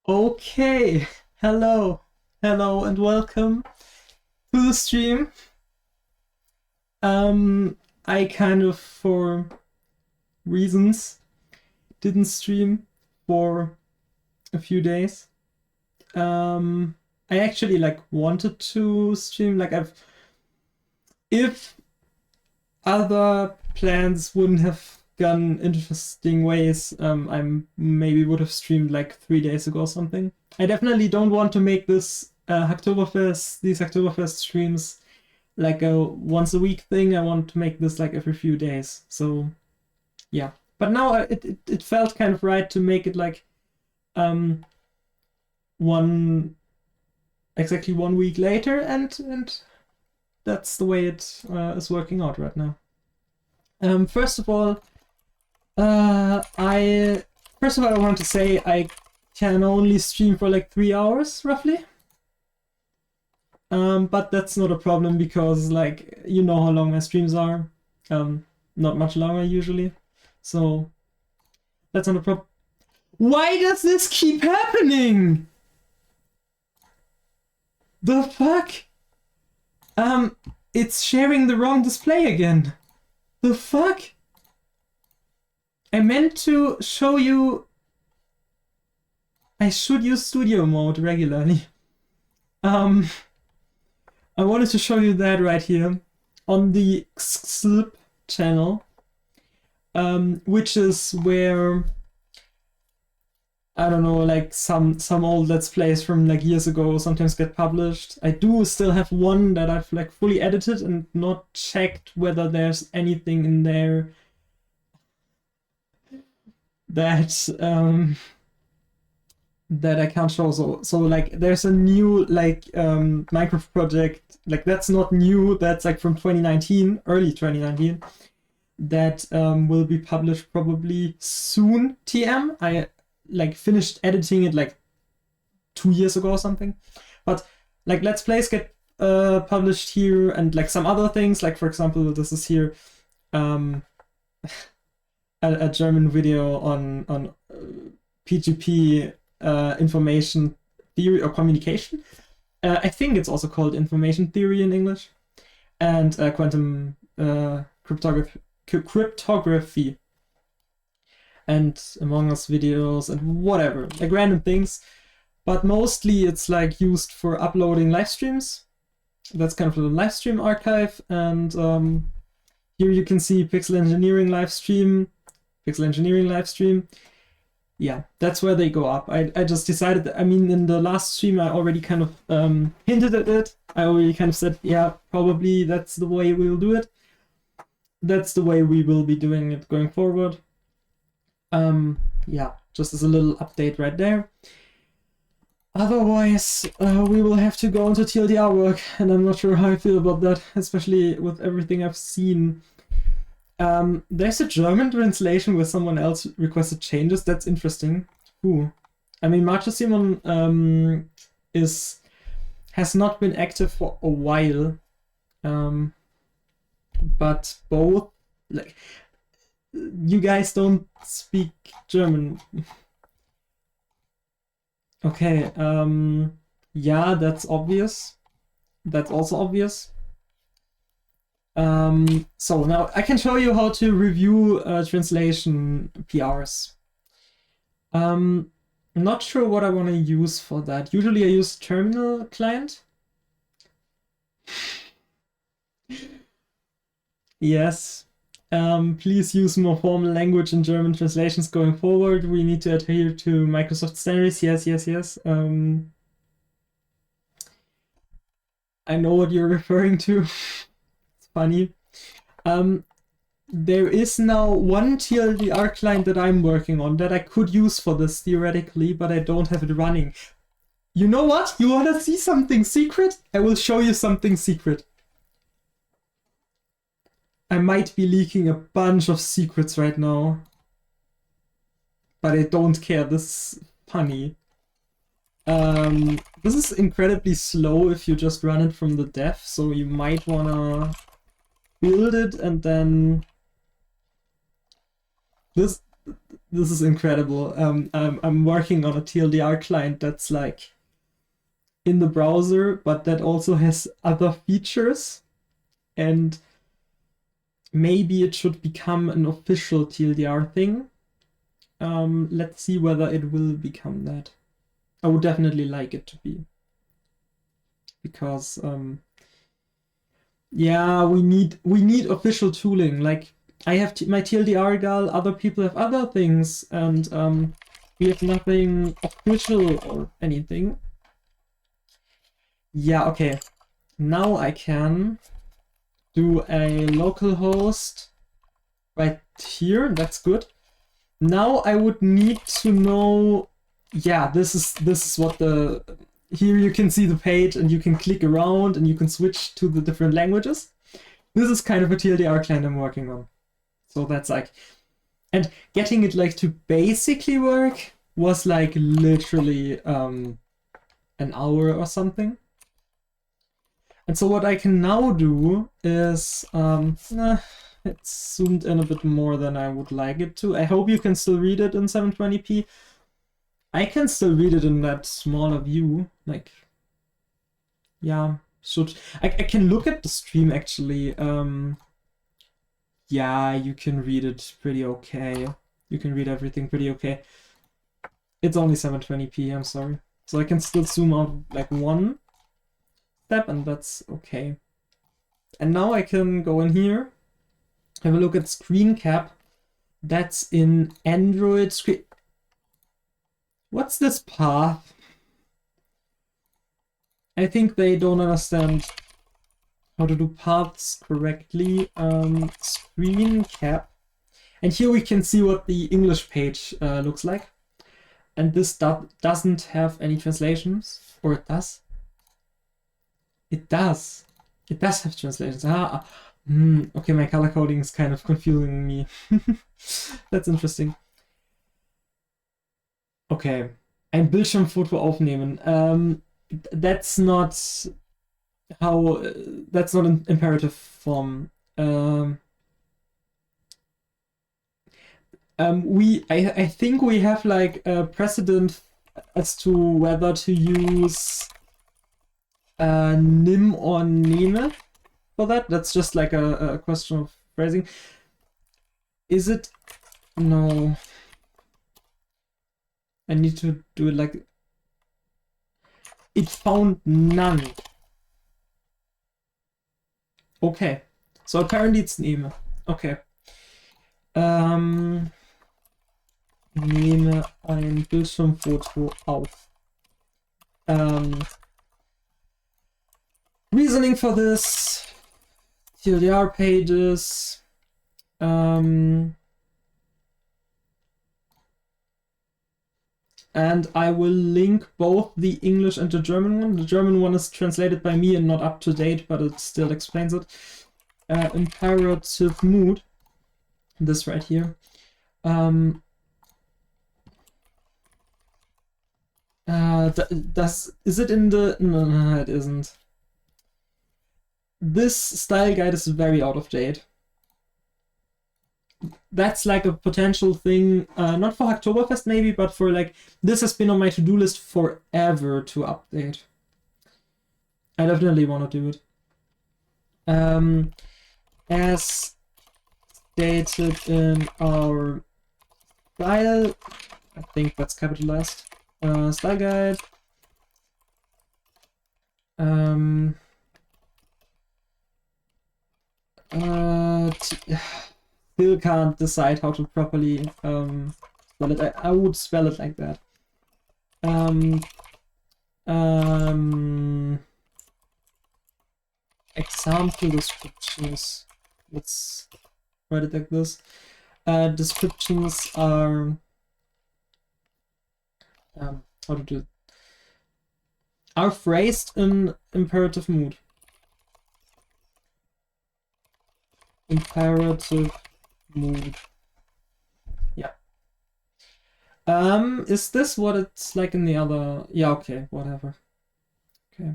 Okay, hello, and welcome to the stream. I kind of, for reasons, didn't stream for a few days. I actually wanted to stream. If other plans wouldn't have gone interesting ways, I maybe would have streamed like 3 days ago or something. I definitely don't want to make these Oktoberfest streams like a once a week thing. I want to make this like every few days. So yeah. But now it felt kind of right to make it like one exactly 1 week later, and that's the way it is working out right now. First of all, I want to say I can only stream for like 3 hours roughly. But that's not a problem because you know how long my streams are. Not much longer usually. So that's not a problem. Why does this keep happening? The fuck? It's sharing the wrong display again. The fuck? I meant to show you. I should use studio mode regularly. I wanted to show you that right here on the chrissx channel, which is where, I don't know, like some old Let's Plays from like years ago sometimes get published. I do still have one that I've like fully edited and not checked whether there's anything in there that that I can't show. So like there's a new Minecraft project, like that's not new, that's like from 2019, early 2019, that will be published probably soon. TM, I like finished editing it like 2 years ago or something. But like Let's Plays get published here, and like some other things, like for example this is here a German video on PGP information theory or communication. I think it's also called information theory in English, and quantum cryptography, and Among Us videos and whatever, like random things. But mostly it's like used for uploading live streams. That's kind of the live stream archive, and here you can see Pixel Engineering live stream. Yeah, that's where they go up. I just decided that, I mean, in the last stream I already kind of hinted at it. I already kind of said, yeah, probably that's the way we'll do it. That's the way we will be doing it going forward. Yeah, just as a little update right there. Otherwise, we will have to go into TLDR work, and I'm not sure how I feel about that, especially with everything I've seen. There's a German translation where someone else requested changes. That's interesting. Ooh. I mean, Marcha Simon has not been active for a while. But both, like, you guys don't speak German. Okay, yeah, that's obvious. That's also obvious. So now I can show you how to review translation PRs. I'm not sure what I want to use for that. Usually I use terminal client. Yes. Please use more formal language in German translations going forward. We need to adhere to Microsoft standards. Yes. I know what you're referring to. Funny. There is now one TLDR client that I'm working on that I could use for this theoretically, but I don't have it running. You know what? You wanna see something secret? I will show you something secret. I might be leaking a bunch of secrets right now, but I don't care. This is funny. This is incredibly slow if you just run it from the dev, so you might wanna build it and then This is incredible. I'm working on a TLDR client that's like in the browser, but that also has other features, and maybe it should become an official TLDR thing. Let's see whether it will become that. I would definitely like it to be, because yeah, we need official tooling. Like, I have my TLDR gal, other people have other things, and we have nothing official or anything. Yeah, okay. Now I can do a local host right here. That's good. Now I would need to know. Yeah, this is what the. Here you can see the page, and you can click around, and you can switch to the different languages. This is kind of a TLDR client I'm working on. So that's like, and getting it like to basically work was like literally an hour or something. And so what I can now do is, it's zoomed in a bit more than I would like it to. I hope you can still read it in 720p. I can still read it in that smaller view. Like, yeah, I can look at the stream actually. Yeah, you can read it pretty okay. You can read everything pretty okay. It's only 720p, I'm sorry. So I can still zoom out like one step, and that's okay. And now I can go in here, have a look at screen cap. That's in Android screen. What's this path? I think they don't understand how to do paths correctly. Screen cap. And here we can see what the English page looks like. And this doesn't have any translations. Or it does? It does. It does have translations. Okay, my color coding is kind of confusing me. That's interesting. Okay. Ein Bildschirmfoto aufnehmen. That's not how. That's not an imperative form. I think we have like a precedent as to whether to use nim or nehme for that. That's just like a question of phrasing. Is it? No. I need to do it like. It found none. Okay. So apparently it's nehme. Okay. Nehme ein Bildschirmfoto auf. Reasoning for this. TLDR pages. And I will link both the English and the German one. The German one is translated by me and not up to date, but it still explains it. Imperative mood. This right here. Is it in the... No, it isn't. This style guide is very out of date. That's like a potential thing, not for Oktoberfest maybe, but for like, this has been on my to-do list forever to update. I definitely want to do it. As stated in our style, I think that's capitalized, style guide. Still can't decide how to properly spell it. I would spell it like that. Example descriptions. Let's write it like this. Descriptions are how to do it? Are phrased in imperative mood. Imperative mood. Yeah. Is this what it's like in the other? Yeah, okay, whatever. Okay.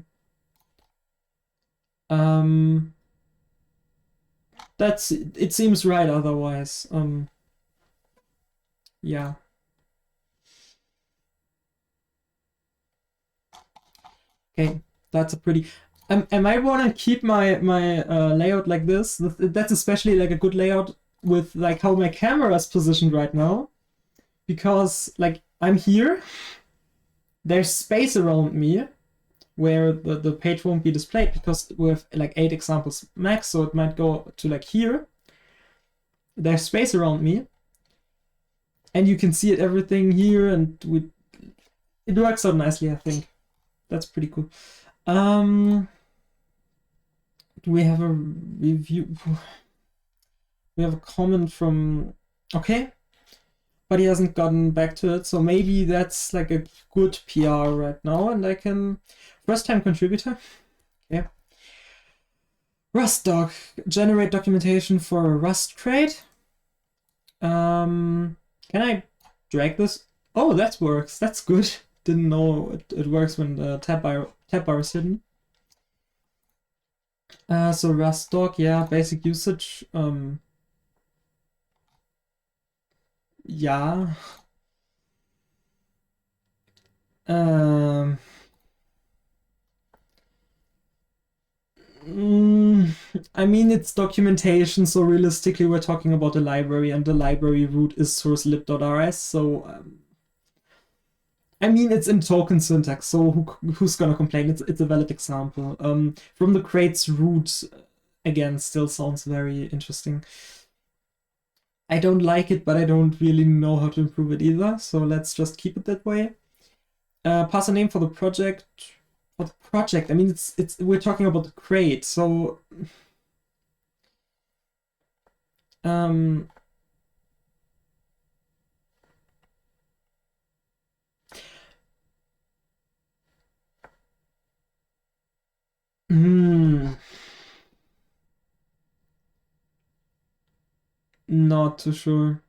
It seems right otherwise. Yeah. Okay, that's a pretty. I might want to keep my layout like this. That's especially like a good layout with like how my camera is positioned right now, because like I'm here. There's space around me where the page won't be displayed because we have like 8 examples max, so it might go to like here. There's space around me, and you can see it everything here, and it works out nicely, I think. That's pretty cool. Do we have a review? We have a comment from... Okay, but he hasn't gotten back to it, so maybe that's like a good PR right now, and I can... First time contributor. Yeah. Rust doc. Generate documentation for a Rust crate. Can I drag this? Oh, that works. That's good. Didn't know it works when the tab bar is hidden. So Rust doc, yeah, basic usage. Yeah. I mean, it's documentation, so realistically we're talking about a library, and the library root is sourcelib.rs, so I mean, it's in token syntax, so who's gonna complain? It's a valid example. From the crate's root, again, still sounds very interesting. I don't like it, but I don't really know how to improve it either, so let's just keep it that way. Pass a name for the project. For the project, I mean, we're talking about the crate, so um, not too sure.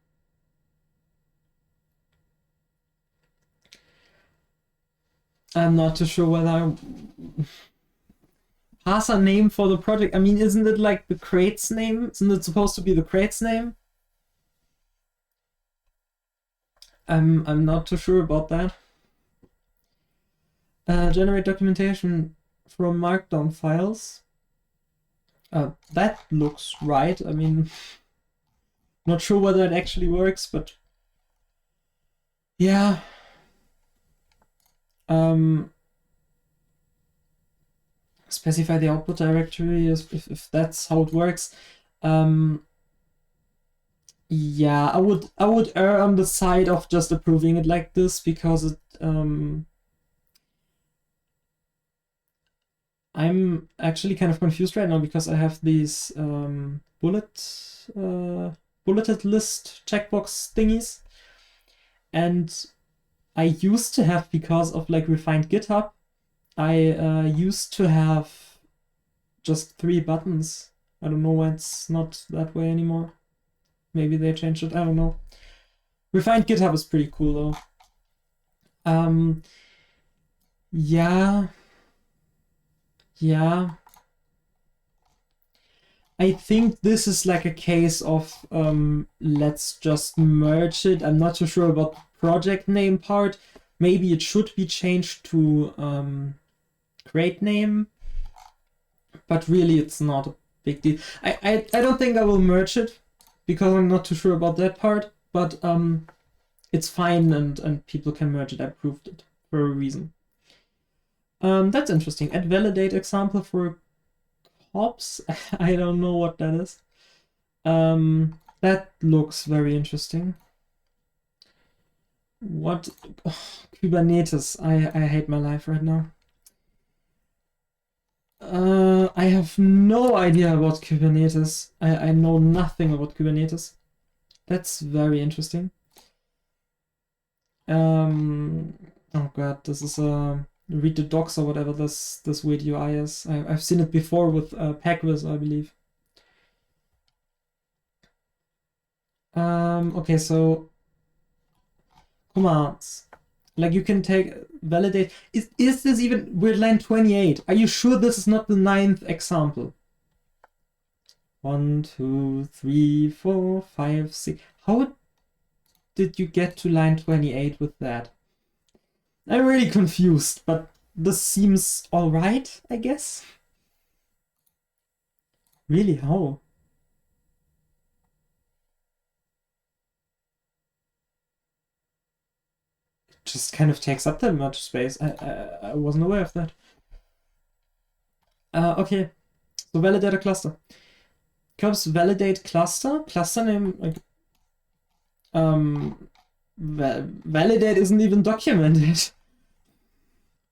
I'm not too sure whether I pass a name for the project. I mean, isn't it like the crate's name? Isn't it supposed to be the crate's name? I'm not too sure about that. Generate documentation from markdown files. That looks right. I mean, not sure whether it actually works, but yeah. Specify the output directory if that's how it works. Yeah, I would err on the side of just approving it like this, because it I'm actually kind of confused right now because I have these bulleted list checkbox thingies, and I used to have, because of like refined GitHub, I used to have just 3 buttons. I don't know why it's not that way anymore. Maybe they changed it, I don't know. Refined GitHub is pretty cool though. Yeah. I think this is like a case of let's just merge it. I'm not too sure about the project name part. Maybe it should be changed to crate name, but really it's not a big deal. I don't think I will merge it because I'm not too sure about that part, but it's fine, and people can merge it. I proved it for a reason. That's interesting. Add validate example for hops. I don't know what that is. That looks very interesting. What? Kubernetes. I hate my life right now. I have no idea about Kubernetes. I know nothing about Kubernetes. That's very interesting. Oh god, this is read the docs or whatever this weird UI is. I've seen it before with Packwiz, I believe. Okay, so commands. Like you can take validate. Is this even, we're line 28? Are you sure this is not the 9th example? 1, 2, 3, 4, 5, 6. How did you get to line 28 with that? I'm really confused, but this seems alright, I guess. Really, how? It just kind of takes up that much space. I wasn't aware of that. Okay, so validate a cluster. Comes validate cluster name, like, validate isn't even documented.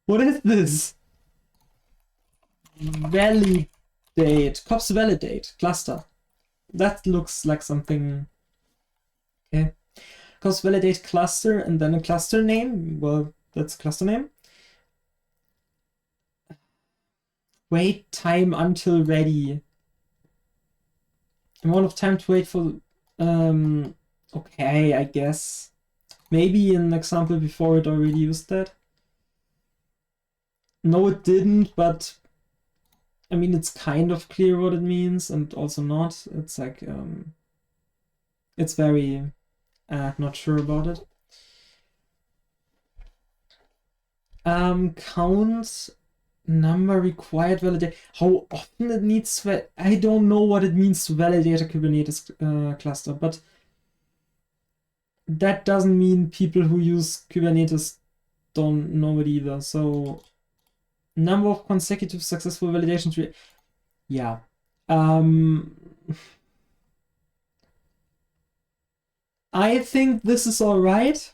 What is this? Validate, cops validate cluster. That looks like something. Okay, cops validate cluster and then a cluster name. Well, that's cluster name. Wait time until ready. Amount of time to wait for. Okay, I guess. Maybe an example before it already used that. No, it didn't, but I mean, it's kind of clear what it means and also not. It's like, it's very, not sure about it. Count number required validate. How often it needs to, I don't know what it means to validate a Kubernetes cluster, but that doesn't mean people who use Kubernetes don't know it either. So number of consecutive successful validations. Yeah. I think this is all right.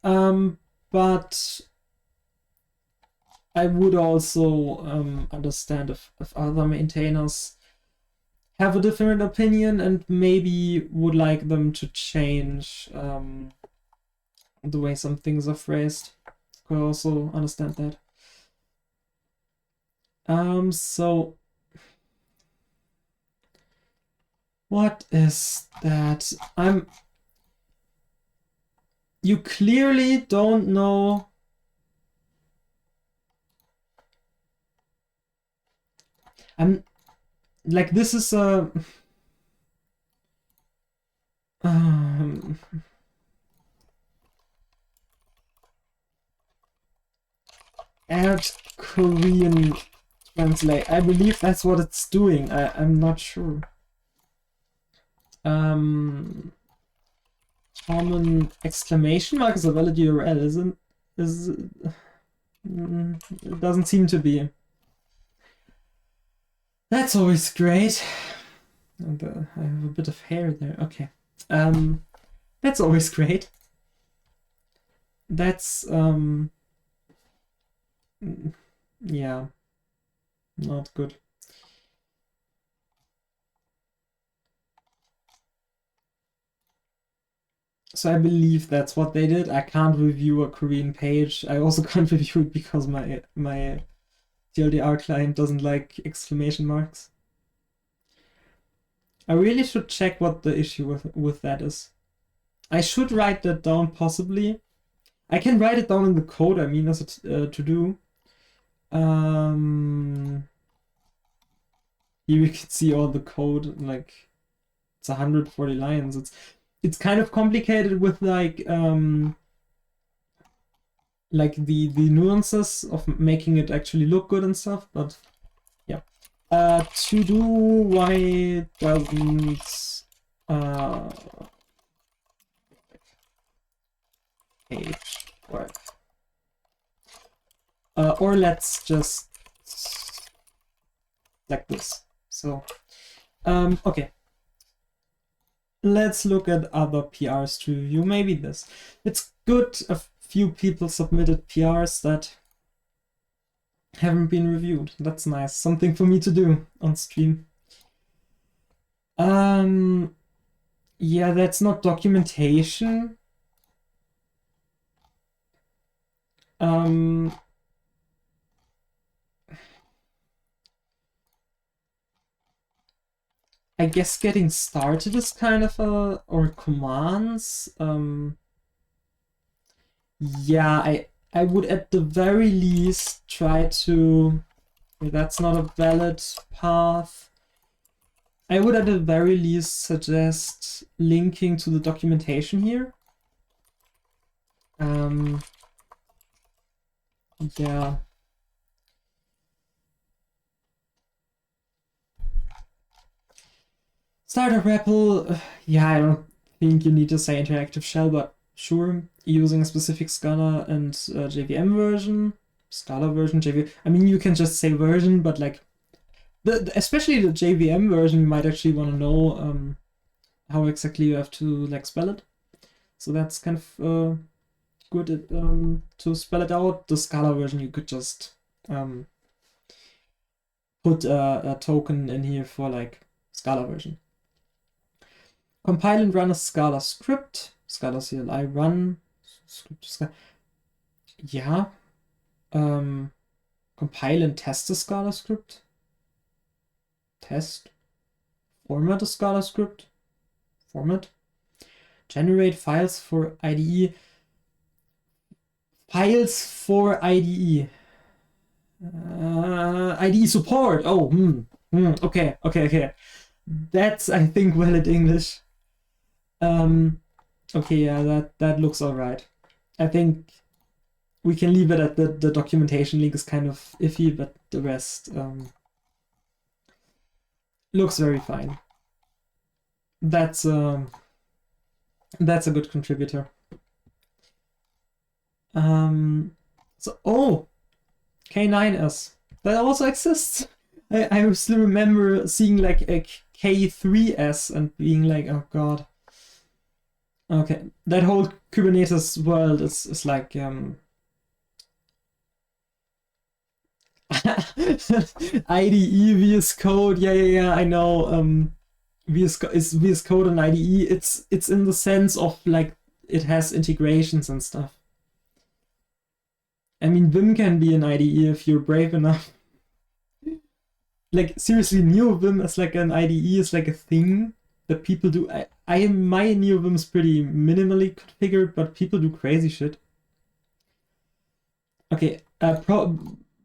But I would also understand if other maintainers have a different opinion and maybe would like them to change the way some things are phrased. Could also understand that. So what is that? You clearly don't know. Like, this is a add Korean translate. I believe that's what it's doing. I'm not sure. Common exclamation mark is a valid URL, isn't? It doesn't seem to be. That's always great. And I have a bit of hair there. Okay. That's always great. That's yeah, not good. So I believe that's what they did. I can't review a Korean page. I also can't review it because my TLDR client doesn't like exclamation marks. I really should check what the issue with that is. I should write that down possibly. I can write it down in the code, I mean, as a to-do. Here we can see all the code, like, it's 140 lines. It's kind of complicated with like the nuances of making it actually look good and stuff, but yeah. To do, why doesn't page work? Or let's just like this. So okay. Let's look at other PRs to review. Maybe this. It's good a few people submitted PRs that haven't been reviewed. That's nice. Something for me to do on stream. Yeah, that's not documentation. I guess getting started is kind of or commands. Yeah, I would at the very least try to. That's not a valid path. I would at the very least suggest linking to the documentation here. Yeah. Starter REPL, yeah, I don't think you need to say interactive shell, but sure, using a specific Scala and JVM version, Scala version, JVM. I mean, you can just say version, but like, especially the JVM version, you might actually want to know how exactly you have to like spell it. So that's kind of good to spell it out. The Scala version, you could just put a token in here for like Scala version. Compile and run a Scala script. Scala CLI run script. Scala. Yeah. Compile and test a Scala script. Test. Format a Scala script. Format. Generate files for IDE. Files for IDE. IDE support. Oh, okay. That's, I think, valid English. Okay, yeah, that looks alright. I think we can leave it at the documentation link is kind of iffy, but the rest looks very fine. That's a good contributor. So K9S, that also exists. I still remember seeing like a K3S and being like, oh god. Okay, that whole Kubernetes world is like IDE VS Code. Yeah, I know. VS Code and IDE. It's in the sense of like it has integrations and stuff. I mean, Vim can be an IDE if you're brave enough. Like seriously, NeoVim as like an IDE is like a thing that people do. My NeoVim is pretty minimally configured, but people do crazy shit. Okay,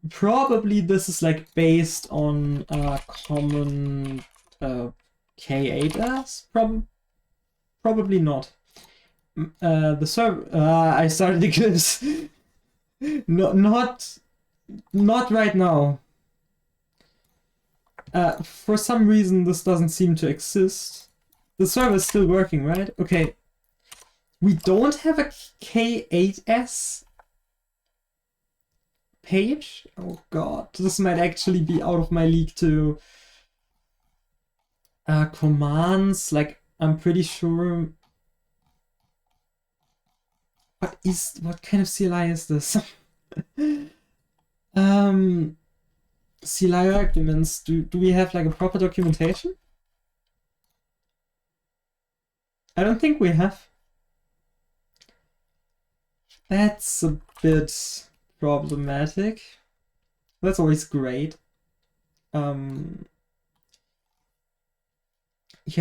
probably this is like based on a common K8s. Probably not. The server. I started Eclipse. No, not right now. For some reason, this doesn't seem to exist. The server is still working, right? Okay. We don't have a K8s page. Oh god, this might actually be out of my league too. Commands, like I'm pretty sure. What kind of CLI is this? CLI arguments. Do we have like a proper documentation? I don't think we have. That's a bit problematic. That's always great. Yeah,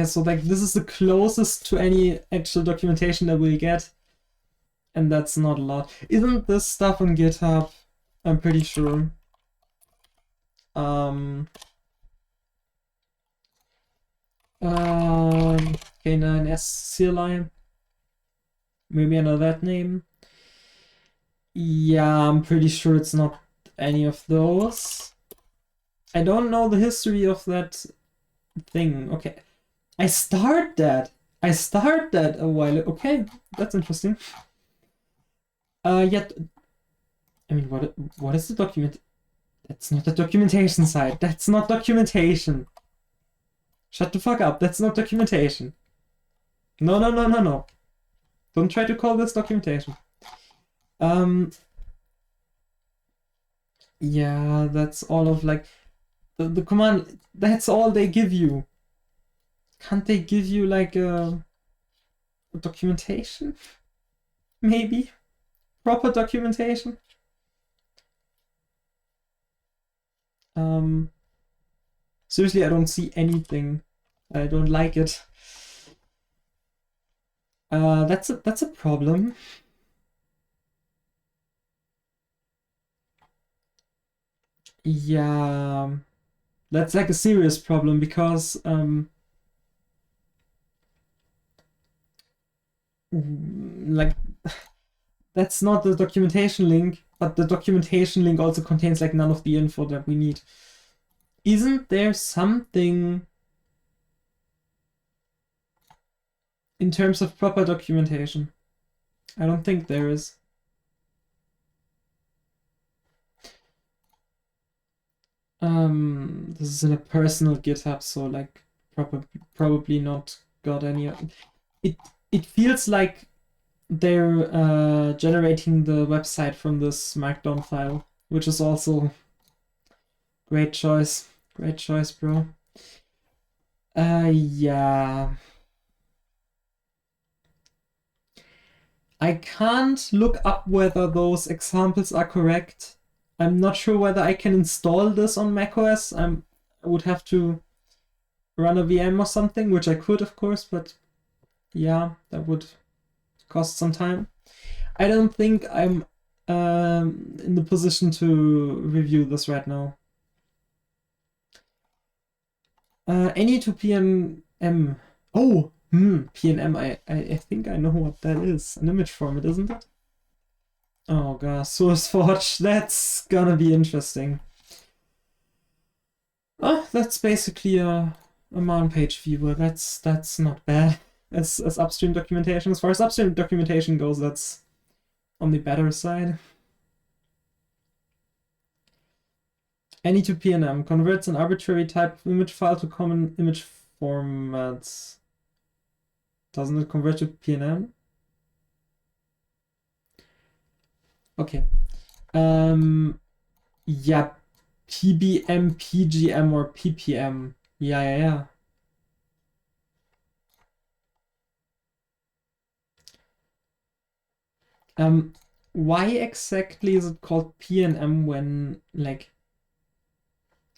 so like this is the closest to any actual documentation that we'll get. And that's not a lot. Isn't this stuff on GitHub? I'm pretty sure. K9S CLI. Maybe under that name. Yeah, I'm pretty sure it's not any of those. I don't know the history of that thing. Okay. I start that a while. Okay, that's interesting. Yet, I mean, what is the document? That's not the documentation side. That's not documentation. Shut the fuck up. That's not documentation. No. Don't try to call this documentation. Yeah, that's all of like the command. That's all they give you. Can't they give you like a documentation? Maybe proper documentation. Seriously, I don't see anything. I don't like it. That's a problem. Yeah, That's like a serious problem because like that's not the documentation link, but the documentation link also contains like none of the info that we need. Isn't there something in terms of proper documentation? I don't think there is. This is in a personal GitHub, so like probably not got any. It feels like they're generating the website from this markdown file, which is also great choice. Great choice, bro. Yeah. I can't look up whether those examples are correct. I'm not sure whether I can install this on macOS. I would have to run a VM or something, which I could, of course, but yeah, that would cost some time. I don't think I'm in the position to review this right now. Any to PNM. Oh, PNM. I think I know what that is. An image format, isn't it? Oh gosh, SourceForge. That's gonna be interesting. Oh, that's basically a man page viewer. That's not bad. As upstream documentation. As far as upstream documentation goes, that's on the better side. Any to PNM converts an arbitrary type of image file to common image formats. Doesn't it convert to PNM? Okay. Yeah, PBM, PGM, or PPM. Yeah. Why exactly is it called PNM when like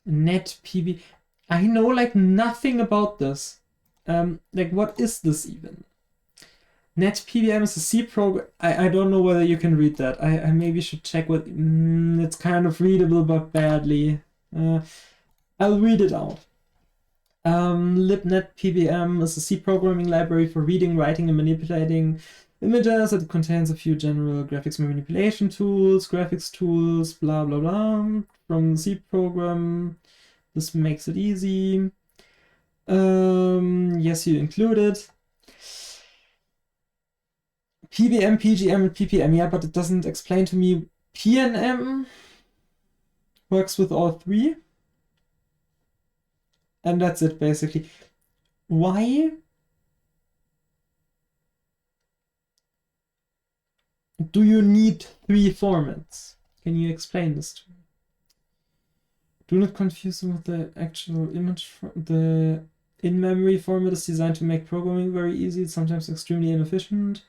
net PB? I know like nothing about this. Like what is this even? Net PBM is a C program. I don't know whether you can read that. I maybe should check what. It's kind of readable but badly. I'll read it out. libnet PBM is a C programming library for reading, writing, and manipulating images. It contains a few general graphics manipulation tools, graphics tools, blah blah blah. From the C program, this makes it easy. Yes, you included PBM, PGM, and PPM. Yeah, but it doesn't explain to me. PNM works with all three. And that's it, basically. Why do you need three formats? Can you explain this to me? Do not confuse them with the actual image. The in-memory format is designed to make programming very easy. It's sometimes extremely inefficient.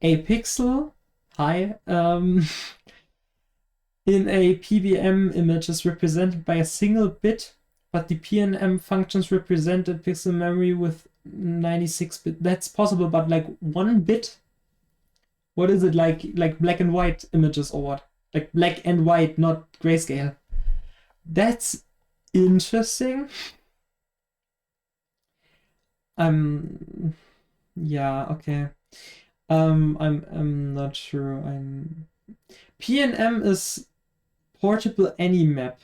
A pixel, hi, in a PBM image is represented by a single bit, but the PNM functions represented pixel memory with 96 bit. That's possible, but like 1 bit? What is it, like black and white images or what? Like black and white, not grayscale. That's interesting. Yeah, okay. I'm not sure. PNM is portable any map.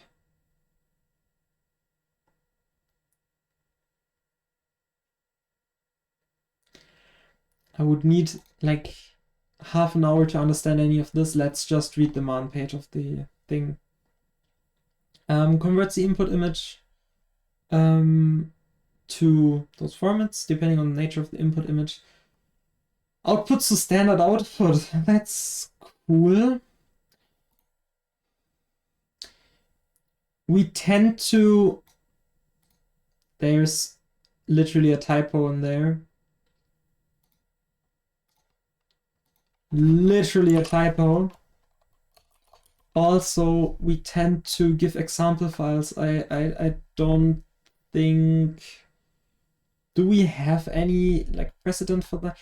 I would need like half an hour to understand any of this. Let's just read the man page of the thing. Converts the input image to those formats depending on the nature of the input image. Outputs to standard output. That's cool. We tend to. There's literally a typo in there. Literally a typo. Also, we tend to give example files. I don't think... Do we have any like precedent for that?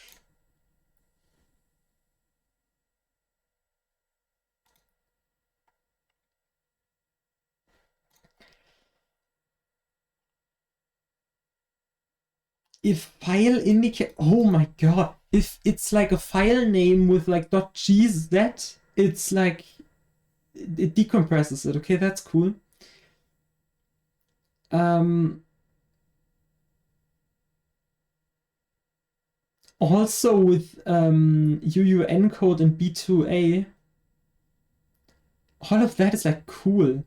If file indicate, oh my god, if it's like a file name with like .gz, it's like it decompresses it. Okay, that's cool. Also with UUN code and B2A, all of that is like cool.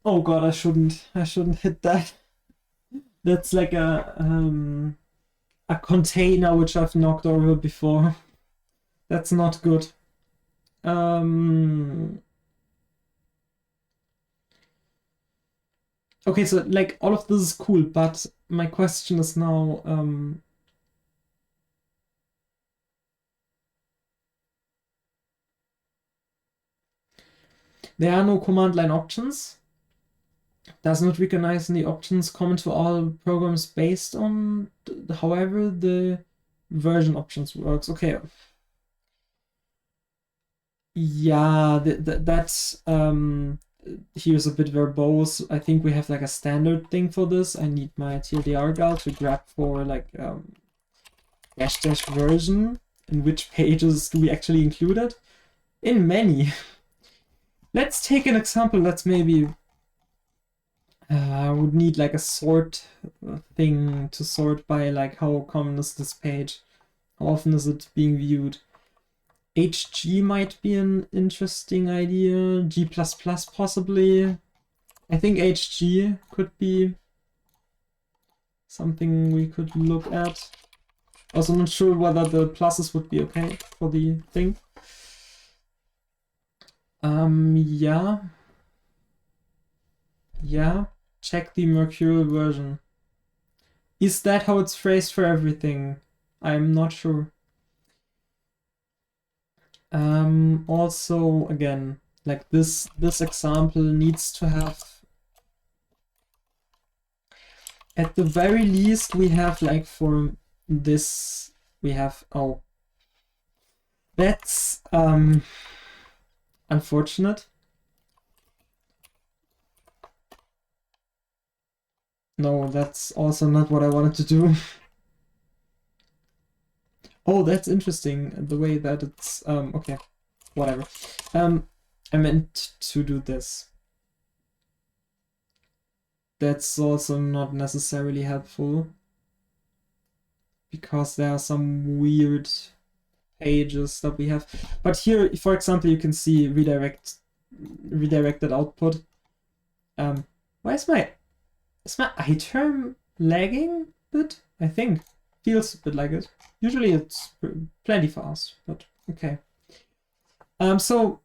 Oh god, I shouldn't hit that. That's like a container which I've knocked over before. That's not good. Okay, so like all of this is cool, but my question is now, there are no command line options. Does not recognize any options common to all programs based on however the version options works. Okay. Yeah, that's here's a bit verbose. I think we have like a standard thing for this. I need my TLDR gal to grab for like dash version. In which pages do we actually include it? In many. Let's take an example that's maybe I would need like a sort thing to sort by like how common is this page? How often is it being viewed? HG might be an interesting idea. G++ possibly. I think HG could be something we could look at. Also not sure whether the pluses would be okay for the thing. Yeah. Yeah. Check the Mercurial version. Is that how it's phrased for everything? I'm not sure. Also, again, like this example needs to have, at the very least, we have like for this, we have, oh, that's unfortunate. No, that's also not what I wanted to do. Oh, that's interesting, the way that it's, okay, whatever. I meant to do this. That's also not necessarily helpful, because there are some weird pages that we have. But here, for example, you can see redirected output. Why is my iTerm lagging a bit? I think feels a bit like it. Usually it's plenty fast, but okay. So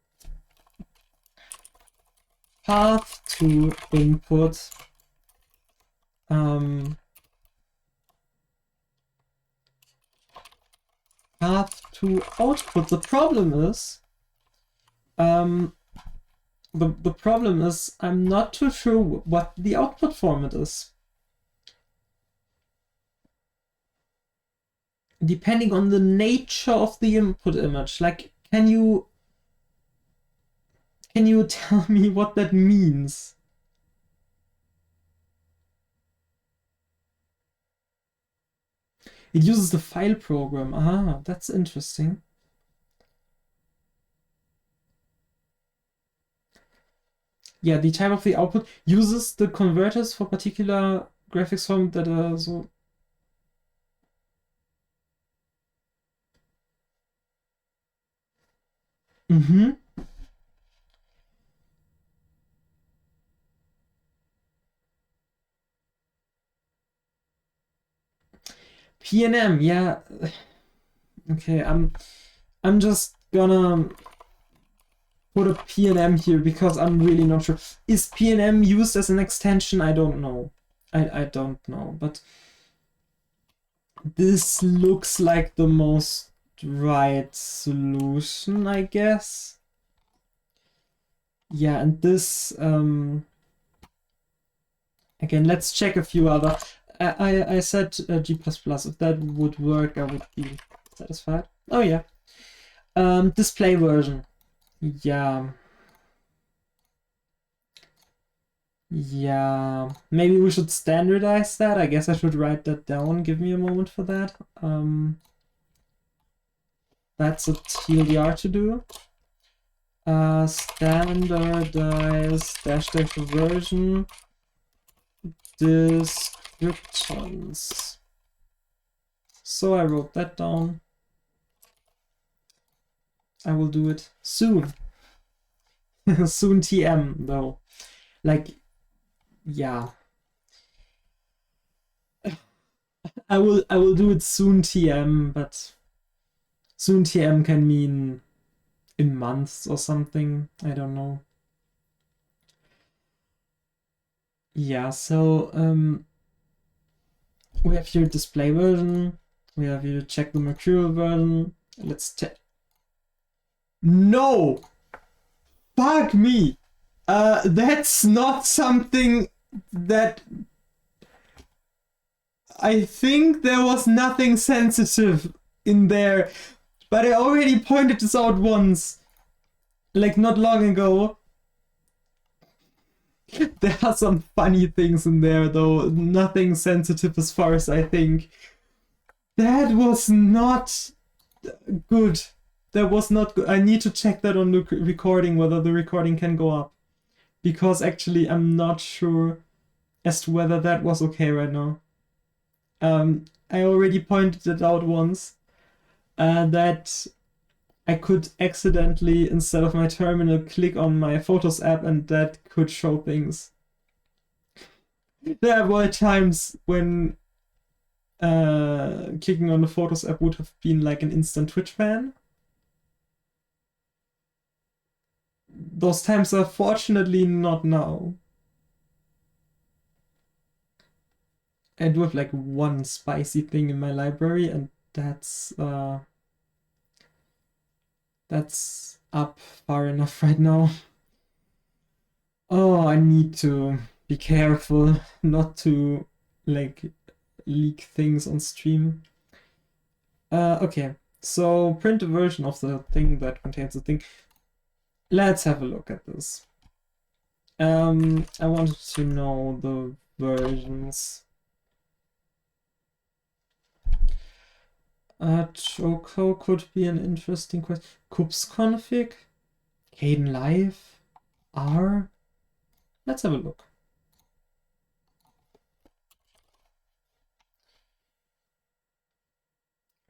path to input. Path to output. The problem is, the problem is I'm not too sure what the output format is. Depending on the nature of the input image, like, can you tell me what that means? It uses the file program. Ah, that's interesting. Yeah, the type of the output uses the converters for particular graphics format that are so. PNM, yeah. Okay, I'm just gonna put a PNM here because I'm really not sure. Is PNM used as an extension? I don't know. I don't know, but this looks like the most right solution, I guess. Yeah, and this, again, let's check a few other. I said G++. If that would work, I would be satisfied. Oh yeah. Display version. Yeah. Yeah. Maybe we should standardize that. I guess I should write that down. Give me a moment for that. That's a TLDR to do. Standardize dash version descriptions. So I wrote that down. I will do it soon. Soon TM though. Like, yeah. I will do it soon TM, but soon TM can mean in months or something. I don't know. Yeah, so we have here display version. We have here check the mercurial version. Let's check. No! Fuck me! That's not something that... I think there was nothing sensitive in there, but I already pointed this out once, like not long ago. There are some funny things in there though, nothing sensitive as far as I think. That was not good. That was not good. I need to check that on the recording, whether the recording can go up. Because actually I'm not sure as to whether that was okay right now. I already pointed it out once, that I could accidentally, instead of my terminal, click on my Photos app and that could show things. There were times when clicking on the Photos app would have been like an instant Twitch ban. Those times are fortunately not now. I do have like one spicy thing in my library, and that's up far enough right now. Oh, I need to be careful not to like leak things on stream. Okay, so print a version of the thing that contains the thing. Let's have a look at this. I wanted to know the versions. Choco could be an interesting question. kubsconfig, Kdenlive, R. Let's have a look.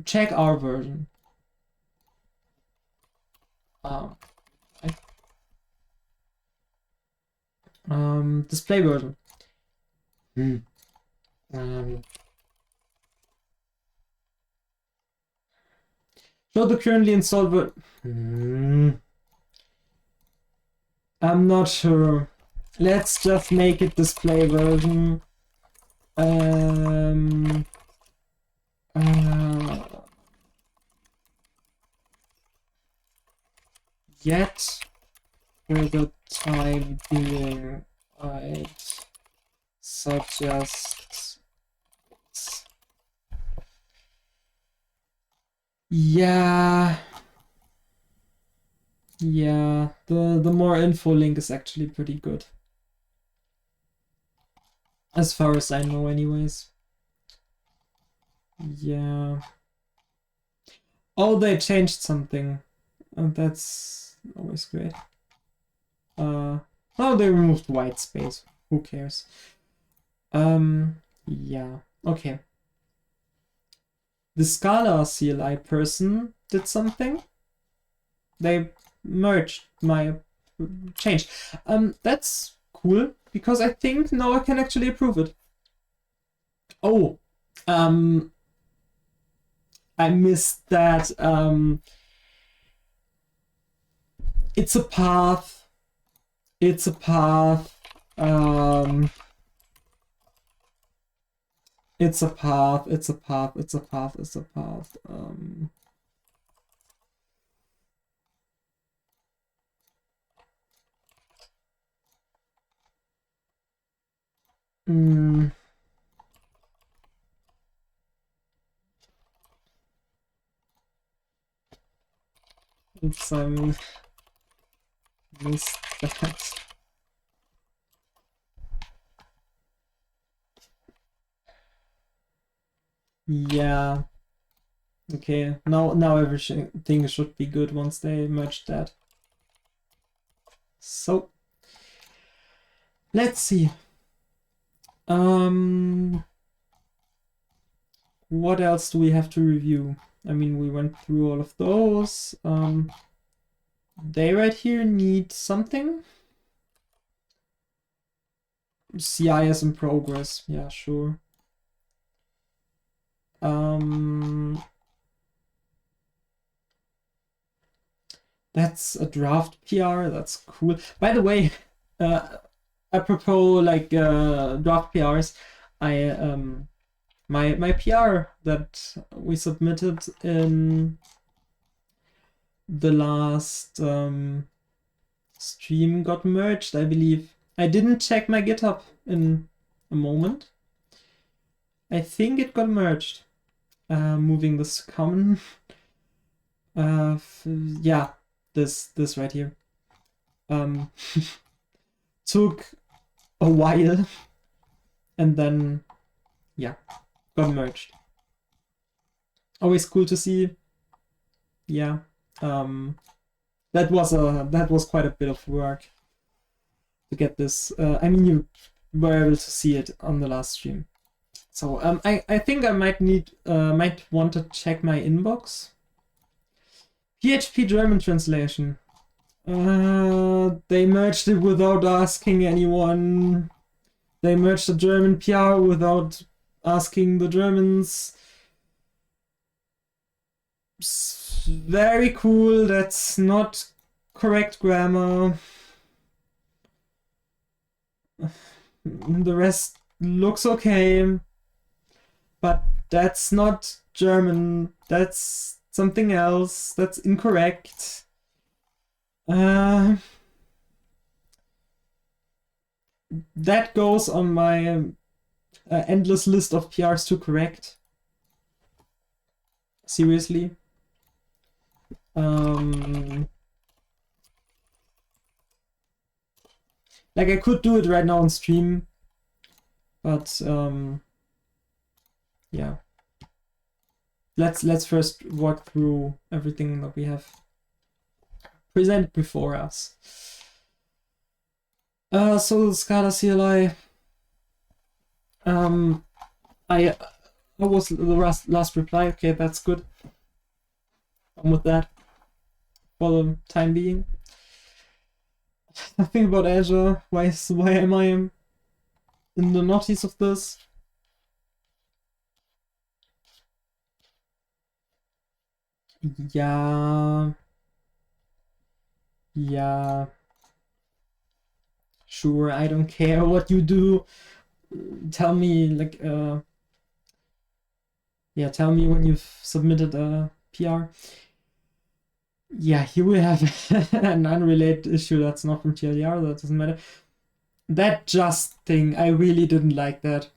Check our version. Display version. Show the currently installed version. I'm not sure. Let's just make it display version. Yet, for the time being, I'd suggest... Yeah, the more info link is actually pretty good. As far as I know anyways. Yeah. Oh, they changed something. That's always great. Oh, they removed white space. Who cares? Yeah. Okay. The Scala CLI person did something. They merged my change. That's cool, because I think now I can actually approve it. Oh, I missed that. It's a path. It's a path. It's a path. It's a path. It's a path. It's a path. Mm. Oops, I missed that. Yeah. Okay. Now everything should be good once they merge that. So let's see. What else do we have to review? I mean, we went through all of those. They right here need something. CIS in progress. Yeah, sure. That's a draft PR. That's cool. By the way, apropos like draft PRs, my PR that we submitted in the last stream got merged, I believe. I didn't check my GitHub in a moment. I think it got merged. Moving this common. Yeah, this right here. Took a while, and then yeah, got merged. Always cool to see. Yeah, that was quite a bit of work to get this. I mean, you were able to see it on the last stream. So I think I might want to check my inbox. PHP German translation. They merged it without asking anyone. They merged the German PR without asking the Germans. Very cool. That's not correct grammar. The rest looks okay. But that's not German. That's something else. That's incorrect. That goes on my endless list of PRs to correct. Seriously. Like I could do it right now on stream, but yeah. Let's first walk through everything that we have presented before us. So Scala CLI. I was the last reply. Okay, that's good. I'm with that for the time being. Nothing about Azure. Why am I in the notice of this? Yeah. Yeah. Sure, I don't care what you do. Tell me, like, yeah, tell me when you've submitted a PR. Yeah, here we have an unrelated issue that's not from TLDR, that doesn't matter. That just thing, I really didn't like that.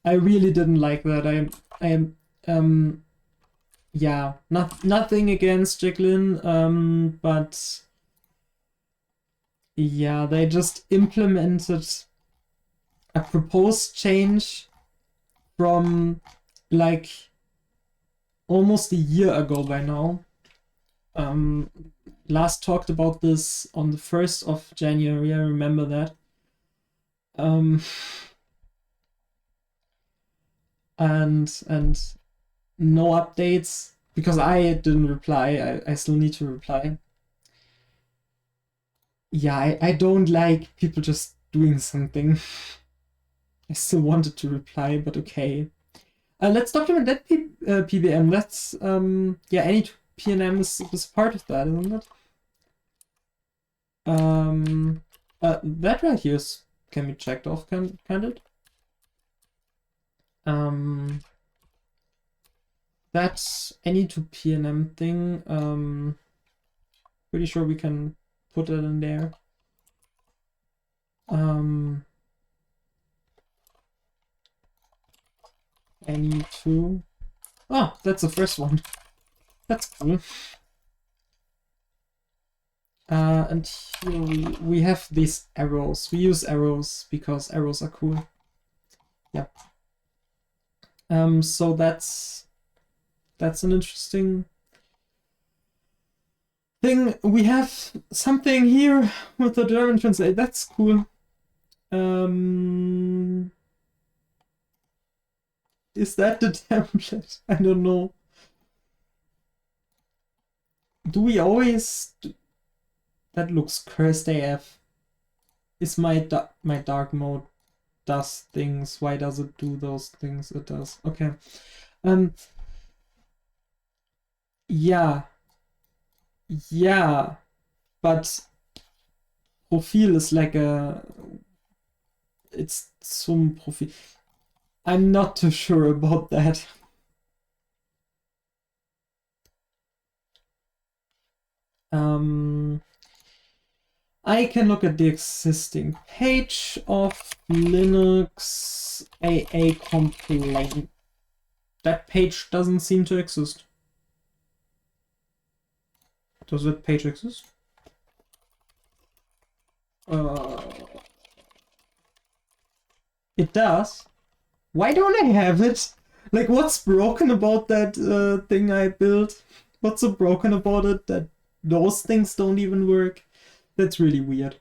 I really didn't like that. Yeah, nothing against Jacqueline, but yeah, they just implemented a proposed change from like almost a year ago by now. Last talked about this on the 1st of January, I remember that. And no updates because I didn't reply. I still need to reply. Yeah, I don't like people just doing something. I still wanted to reply, but okay. Let's document that PBM. Let's yeah, any PNM is part of that, isn't it? That right here can be checked off, can it? That's any to PNM thing. Pretty sure we can put it in there. I need to... Oh, that's the first one. That's cool. And here we have these arrows. We use arrows because arrows are cool. Yeah. So that's an interesting thing. We have something here with the German translate. That's cool. Is that the template? I don't know. Do we always... That looks cursed AF. Is my dark mode does things. Why does it do those things it does? Okay. Yeah. Yeah. But Profil is like a... It's zum Profil. I'm not too sure about that. I can look at the existing page of Linux AA complaint. That page doesn't seem to exist. Does that page exist? It does. Why don't I have it? Like, what's broken about that thing I built? What's so broken about it that those things don't even work? That's really weird.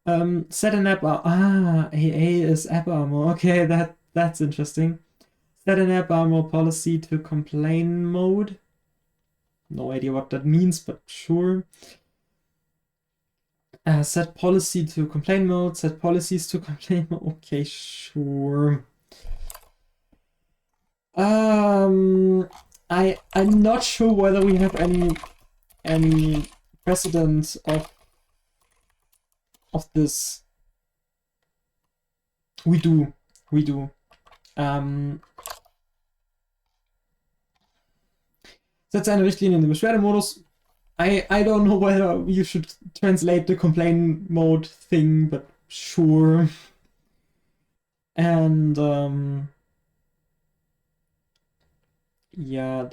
Set an app... AA is app armor. Okay, that's interesting. Set an app armor policy to complain mode. No idea what that means, but sure. Set policy to complain mode. Set policies to complain mode. Okay, sure. I'm not sure whether we have any precedent of this. We do. Setze eine Richtlinie in den Beschwerdemodus. I don't know whether you should translate the complain mode thing, but sure. And yeah,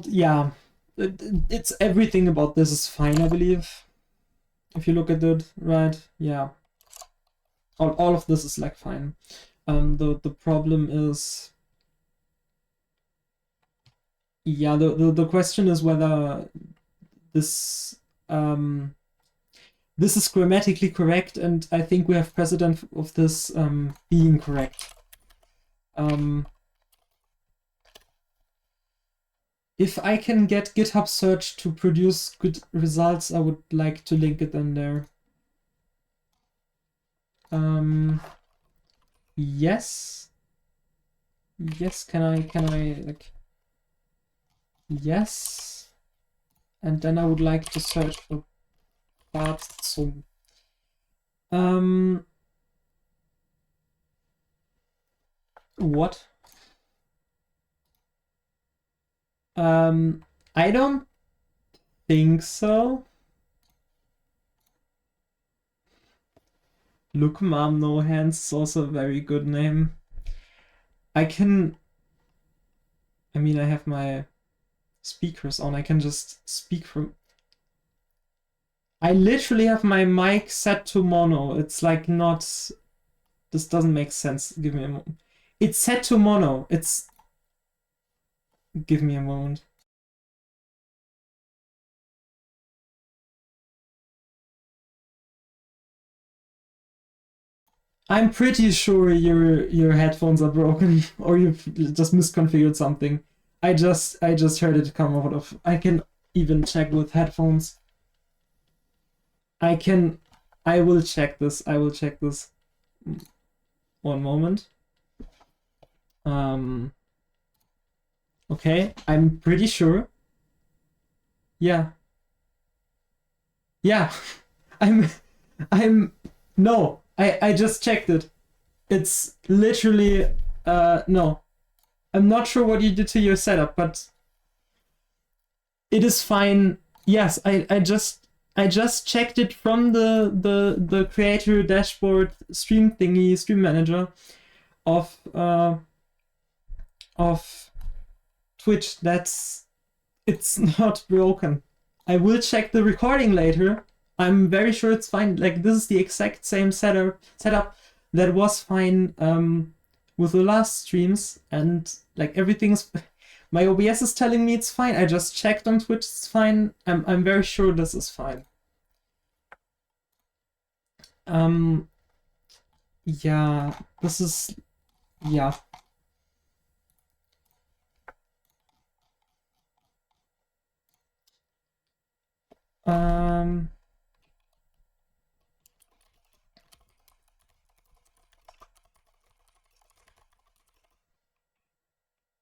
yeah, it's everything about this is fine, I believe. If you look at it, right? Yeah. All of this is like fine. The problem is, yeah, the question is whether this this is grammatically correct, and I think we have precedent of this being correct. If I can get GitHub search to produce good results, I would like to link it in there. Yes. Yes, can I like... Yes. And then I would like to search for Bart zum. What? I don't think so. Look, Mom, No Hands is also a very good name. I mean, I have my speakers on. I can just speak from... I literally have my mic set to mono. It's like not... This doesn't make sense. Give me a moment. It's set to mono. It's... Give me a moment. I'm pretty sure your headphones are broken, or you've just misconfigured something. I just heard it come out of... I can even check with headphones. I will check this. I will check this. One moment. Okay, I'm pretty sure. Yeah. Yeah. No, I just checked it. It's literally no. I'm not sure what you did to your setup, but it is fine. Yes, I just I just checked it from the creator dashboard stream thingy, stream manager of Twitch. It's not broken. I will check the recording later. I'm very sure it's fine. Like, this is the exact same setup that was fine with the last streams, and like everything's my OBS is telling me it's fine. I just checked on Twitch, it's fine. I'm very sure this is fine. Yeah, this is, yeah.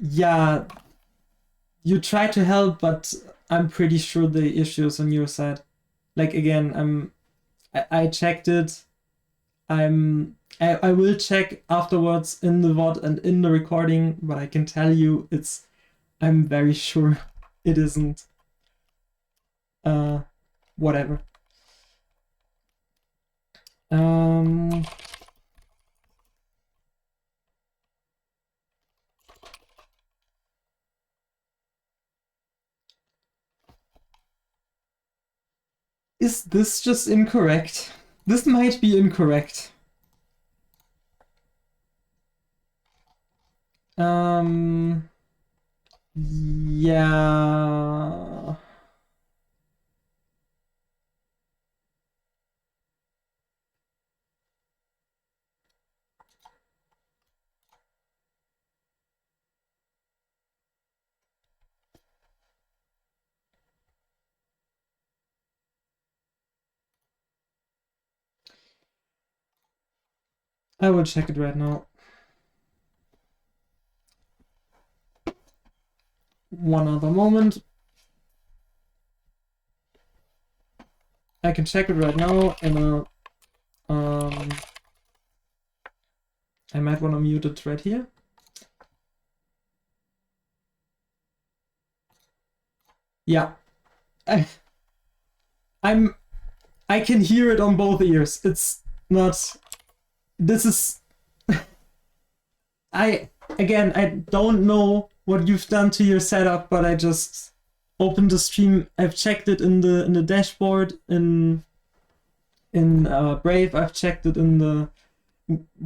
Yeah, you try to help, but I'm pretty sure the issue is on your side. Like, again, I checked it. I will check afterwards in the VOD and in the recording, but I can tell you I'm very sure it isn't. Whatever. Is this just incorrect? This might be incorrect. Yeah. I will check it right now. One other moment. I can check it right now in a I might want to mute it right here. Yeah. I can hear it on both ears. It's not, this is I don't know what you've done to your setup, but I just opened the stream. I've checked it in the dashboard in Brave. I've checked it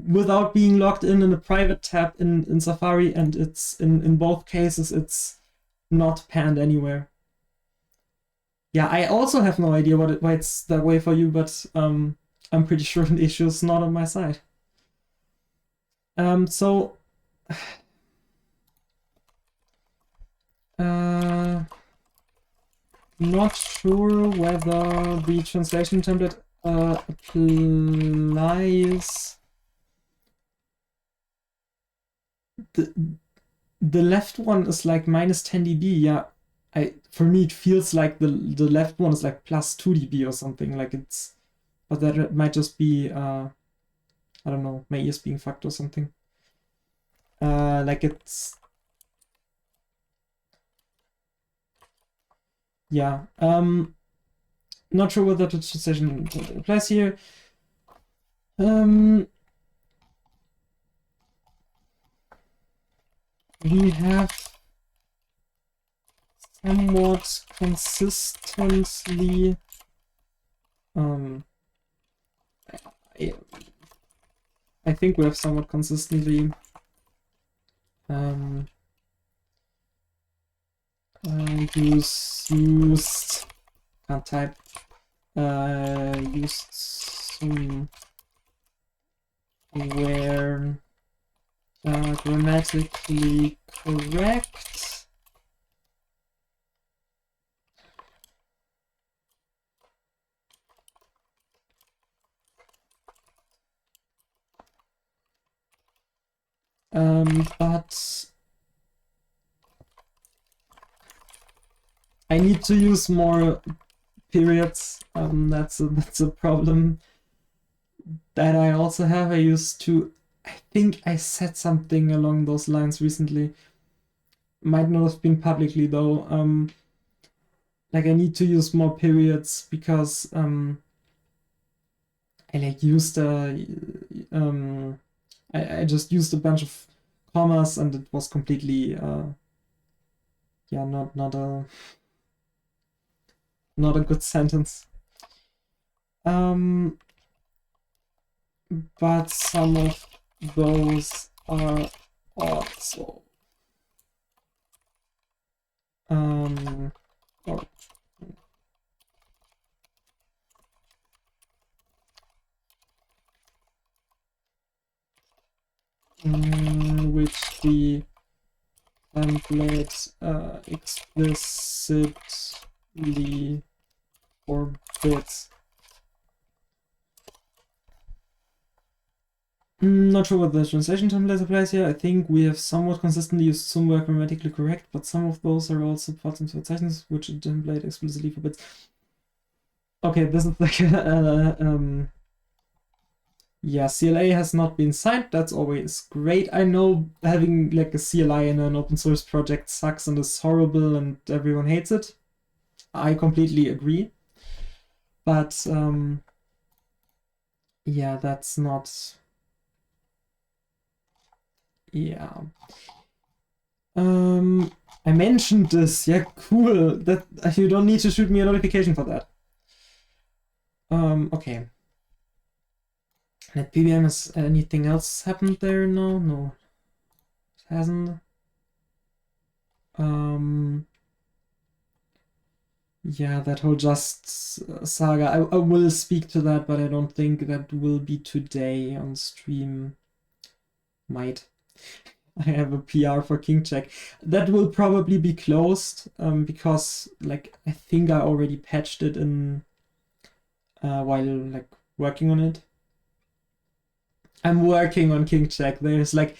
without being logged in a private tab in Safari, and it's in both cases it's not panned anywhere. Yeah, I also have no idea why it's that way for you, but I'm pretty sure the issue is not on my side. So not sure whether the translation template applies. The left one is like minus 10 dB. Yeah, for me it feels like the left one is like plus 2 dB or something. Like it's, but that might just be I don't know, my ears being fucked or something. Like it's, yeah. Not sure whether the translation applies here. We have somewhat consistently I think we have somewhat consistently used can't type used some where grammatically correct. But I need to use more periods. That's a problem that I also have. I think I said something along those lines recently. Might not have been publicly though. like I need to use more periods because I like used I just used a bunch of commas and it was completely yeah, not a good sentence. But some of those are also or which the template explicitly forbids. Not sure what the translation template applies here. I think we have somewhat consistently used some were grammatically correct, but some of those are also important Verzeichnis, which the template explicitly forbids. Okay, this is like yeah, CLA has not been signed. That's always great. I know having like a CLI in an open source project sucks and is horrible and everyone hates it. I completely agree. But yeah, that's not. Yeah. I mentioned this. Yeah, cool. That you don't need to shoot me a notification for that. Okay. At PBM, has anything else happened there? No, it hasn't. Yeah, that whole Just saga. I will speak to that, but I don't think that will be today on stream. Might. I have a PR for KingCheck. That will probably be closed because like I think I already patched it in while like working on it. I'm working on KingCheck. There's like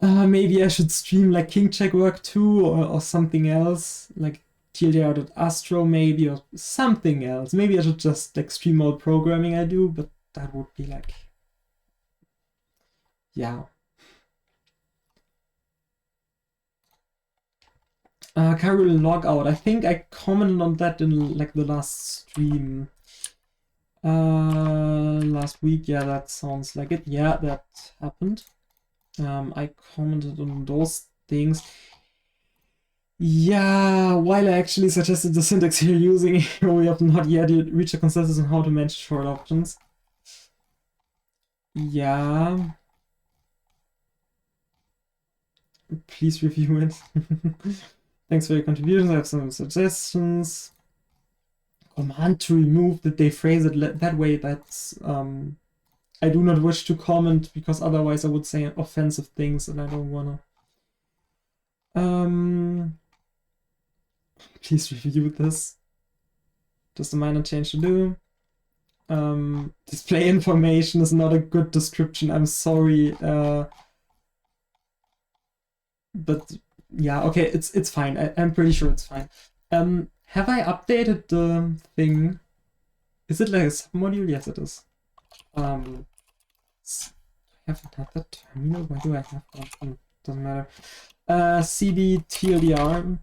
maybe I should stream like KingCheck work too or something else like TLDR.astro maybe or something else. Maybe I should just like stream all programming I do, but that would be like yeah. Carol logout. I think I commented on that in like the last stream. Last week, yeah, that sounds like it. Yeah, that happened. I commented on those things. Yeah, while I actually suggested the syntax you're using, we have not yet reached a consensus on how to manage short options. Yeah. Please review it. Thanks for your contributions. I have some suggestions. Command to remove, did they phrase it that way? That's I do not wish to comment because otherwise I would say offensive things and I don't wanna. Please review this. Just a minor change to do. Display information is not a good description. I'm sorry. But yeah, okay, it's fine. I'm pretty sure it's fine. Have I updated the thing? Is it like a submodule? Yes, it is. I haven't had that terminal. Why do I have one? Doesn't matter. cd tldr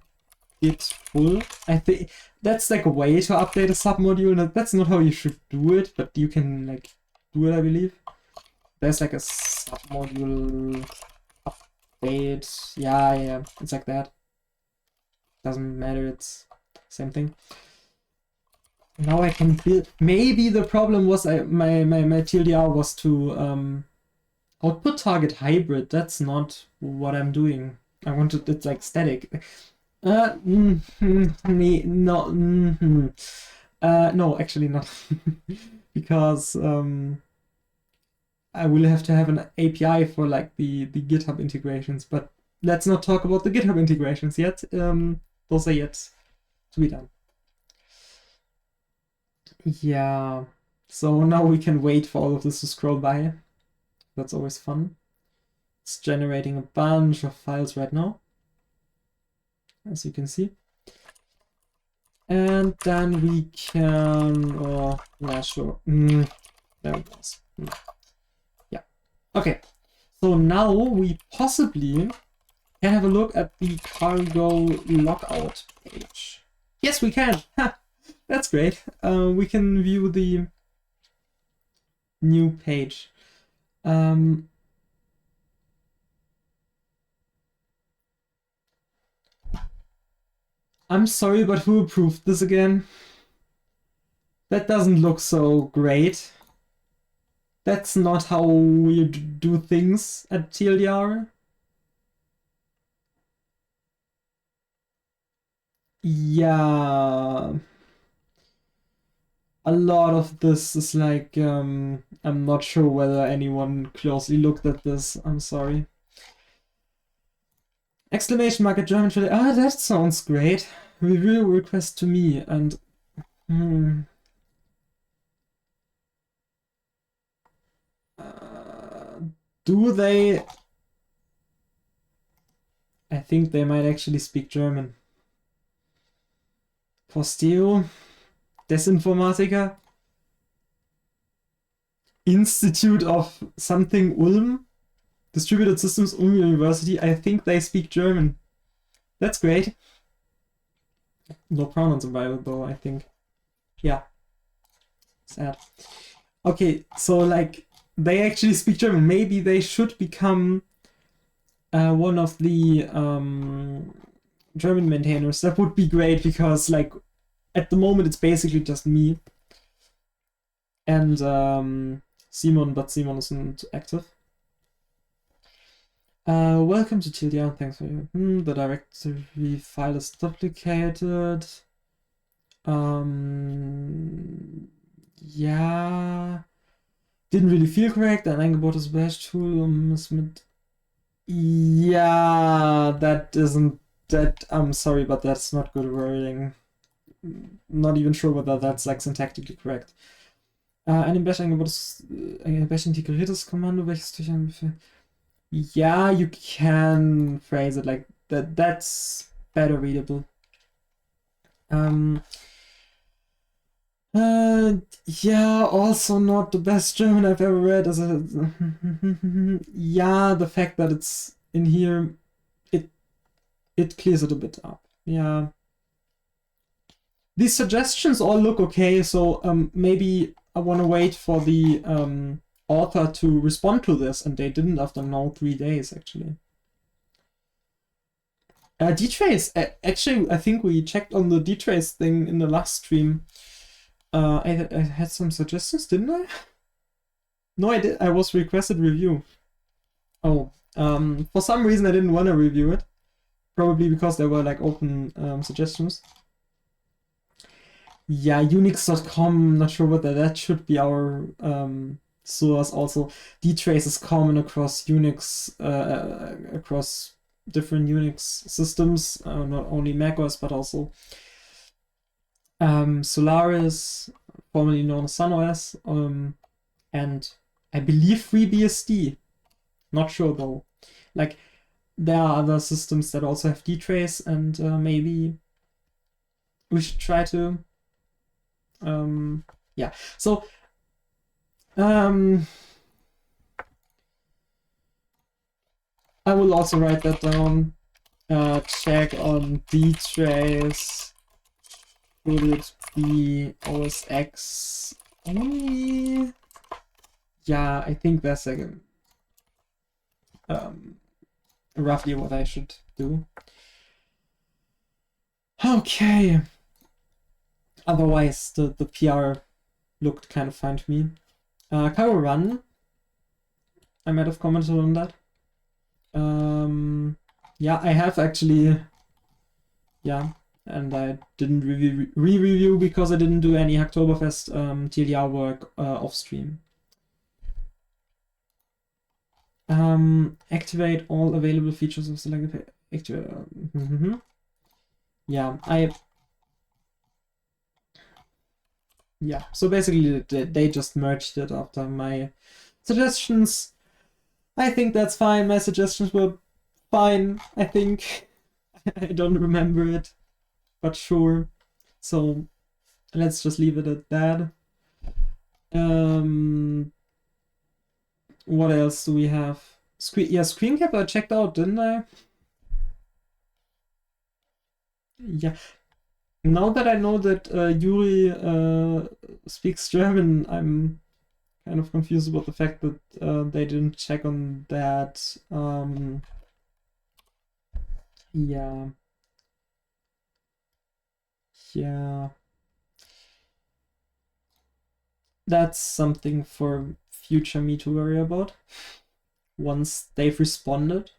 git full. I think that's like a way to update a submodule. That's not how you should do it, but you can like do it, I believe. There's like a submodule update. Yeah, it's like that. Doesn't matter, it's same thing. Now I can build. Maybe the problem was my TLDR was to output target hybrid. That's not what I'm doing. I wanted it like static. No, no, actually not, because I will have to have an API for like the GitHub integrations. But let's not talk about the GitHub integrations yet. Those are yet to be done. Yeah, so now we can wait for all of this to scroll by. That's always fun. It's generating a bunch of files right now, as you can see. And then we can, yeah, sure. There it goes. Yeah. Okay. So now we possibly can have a look at the cargo logout page. Yes, we can. That's great. We can view the new page. I'm sorry, but who approved this again? That doesn't look so great. That's not how you do things at TLDR. Yeah. A lot of this is like, I'm not sure whether anyone closely looked at this. I'm sorry. Exclamation mark at German Trade. Ah, that sounds great. Review request to me and do they? I think they might actually speak German. Posteo, Desinformatiker, Institute of something Ulm, Distributed Systems Ulm University. I think they speak German. That's great. No pronouns available, I think. Yeah. Sad. Okay, so like they actually speak German. Maybe they should become one of the German maintainers. That would be great because like at the moment it's basically just me and Simon, but Simon isn't active. Welcome to TLDR. Thanks for you. The directory file is duplicated. Ja. Didn't really feel correct. Ein eingebautes Bash-Tool, um es mit. Yeah, that isn't. That. I'm sorry, but that's not good wording. Not even sure whether that's like syntactically correct. Ein Bash eingebautes, ein Bash integriertes Kommando, welches durch einen Befehl. Yeah, you can phrase it like that. That's better readable. Yeah, also not the best German I've ever read. As a yeah, the fact that it's in here, it clears it a bit up. Yeah. These suggestions all look okay, so maybe I want to wait for the author to respond to this, and they didn't after now 3 days actually. dtrace, actually, I think we checked on the dtrace thing in the last stream. I had some suggestions, didn't I? No, I did. I was requested review. Oh, for some reason I didn't want to review it. Probably because there were like open suggestions. Yeah, Unix.com, not sure whether that should be our source. Also, dtrace is common across Unix, across different Unix systems, not only macOS, but also Solaris, formerly known as SunOS, and I believe FreeBSD. Not sure though. Like, there are other systems that also have dtrace, and maybe we should try to yeah, so I will also write that down. Check on dtrace. Would it be OS X only? Yeah, I think that's like roughly what I should do. Okay. Otherwise, the PR looked kind of fine to me. Cargo Run. I might have commented on that. Yeah, I have actually. Yeah, and I didn't re-review because I didn't do any Hacktoberfest TLDR work off stream. Activate all available features of selected activate. Yeah, yeah, so basically they just merged it after my suggestions. I think that's fine. My suggestions were fine, I think. I don't remember it, but sure. So let's just leave it at that. What else do we have? Screen cap I checked out, didn't I? Yeah. Now that I know that Yuri speaks German, I'm kind of confused about the fact that they didn't check on that. Yeah. Yeah. That's something for future me to worry about once they've responded.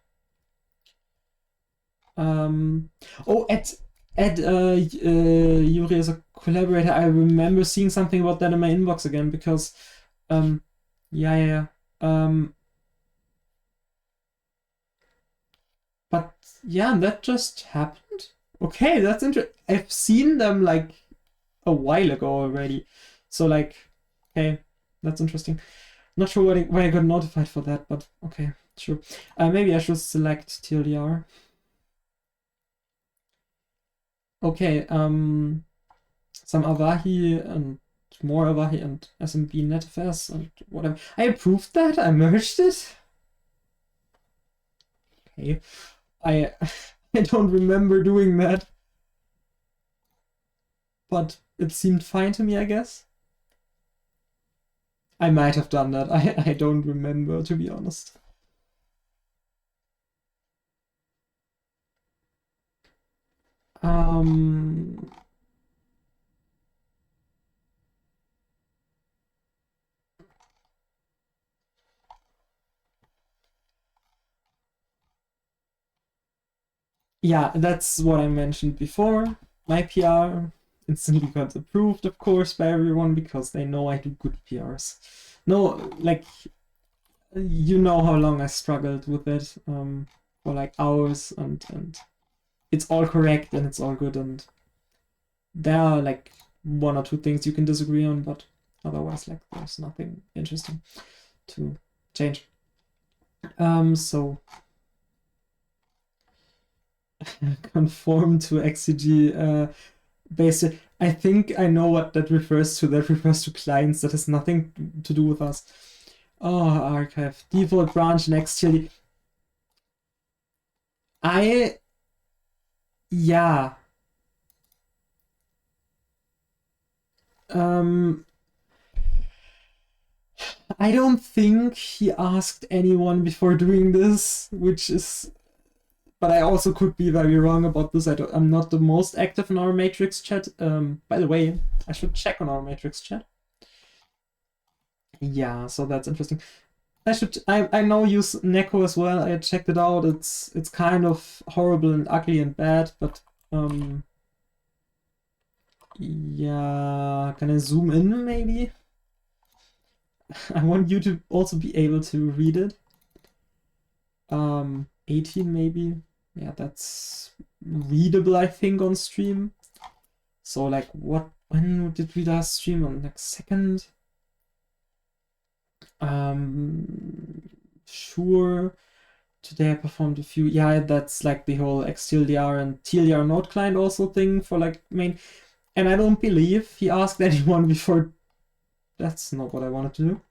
Oh, Ed Yuri as a collaborator, I remember seeing something about that in my inbox again because, yeah. But yeah, that just happened. Okay, that's interesting. I've seen them like a while ago already. So like, okay, that's interesting. Not sure why I got notified for that, but okay, sure. Maybe I should select TLDR. Okay, some Avahi and more Avahi and SMB NetFS and whatever. I approved that. I merged it. Okay, I I don't remember doing that, but it seemed fine to me, I guess. I might have done that. I don't remember, to be honest. Yeah, that's what I mentioned before. My PR instantly got approved, of course, by everyone because they know I do good PRs. No, like, you know how long I struggled with it for like hours, and it's all correct and it's all good, and there are like one or two things you can disagree on, but otherwise, like, there's nothing interesting to change. So conform to XCG based. I think I know what that refers to. That refers to clients. That has nothing to do with us. Oh, archive default branch next chili. Yeah. I don't think he asked anyone before doing this, which is. But I also could be very wrong about this. I'm not the most active in our Matrix chat. By the way, I should check on our Matrix chat. Yeah, so that's interesting. I now use Neko as well. I checked it out. It's kind of horrible and ugly and bad, but yeah, can I zoom in maybe? I want you to also be able to read it. 18 maybe. Yeah, that's readable, I think, on stream. So like when did we last stream? On like second? Sure. Today I performed a few. Yeah, that's like the whole XTLDR and TLDR node client also thing for like main. And I don't believe he asked anyone before. That's not what I wanted to do.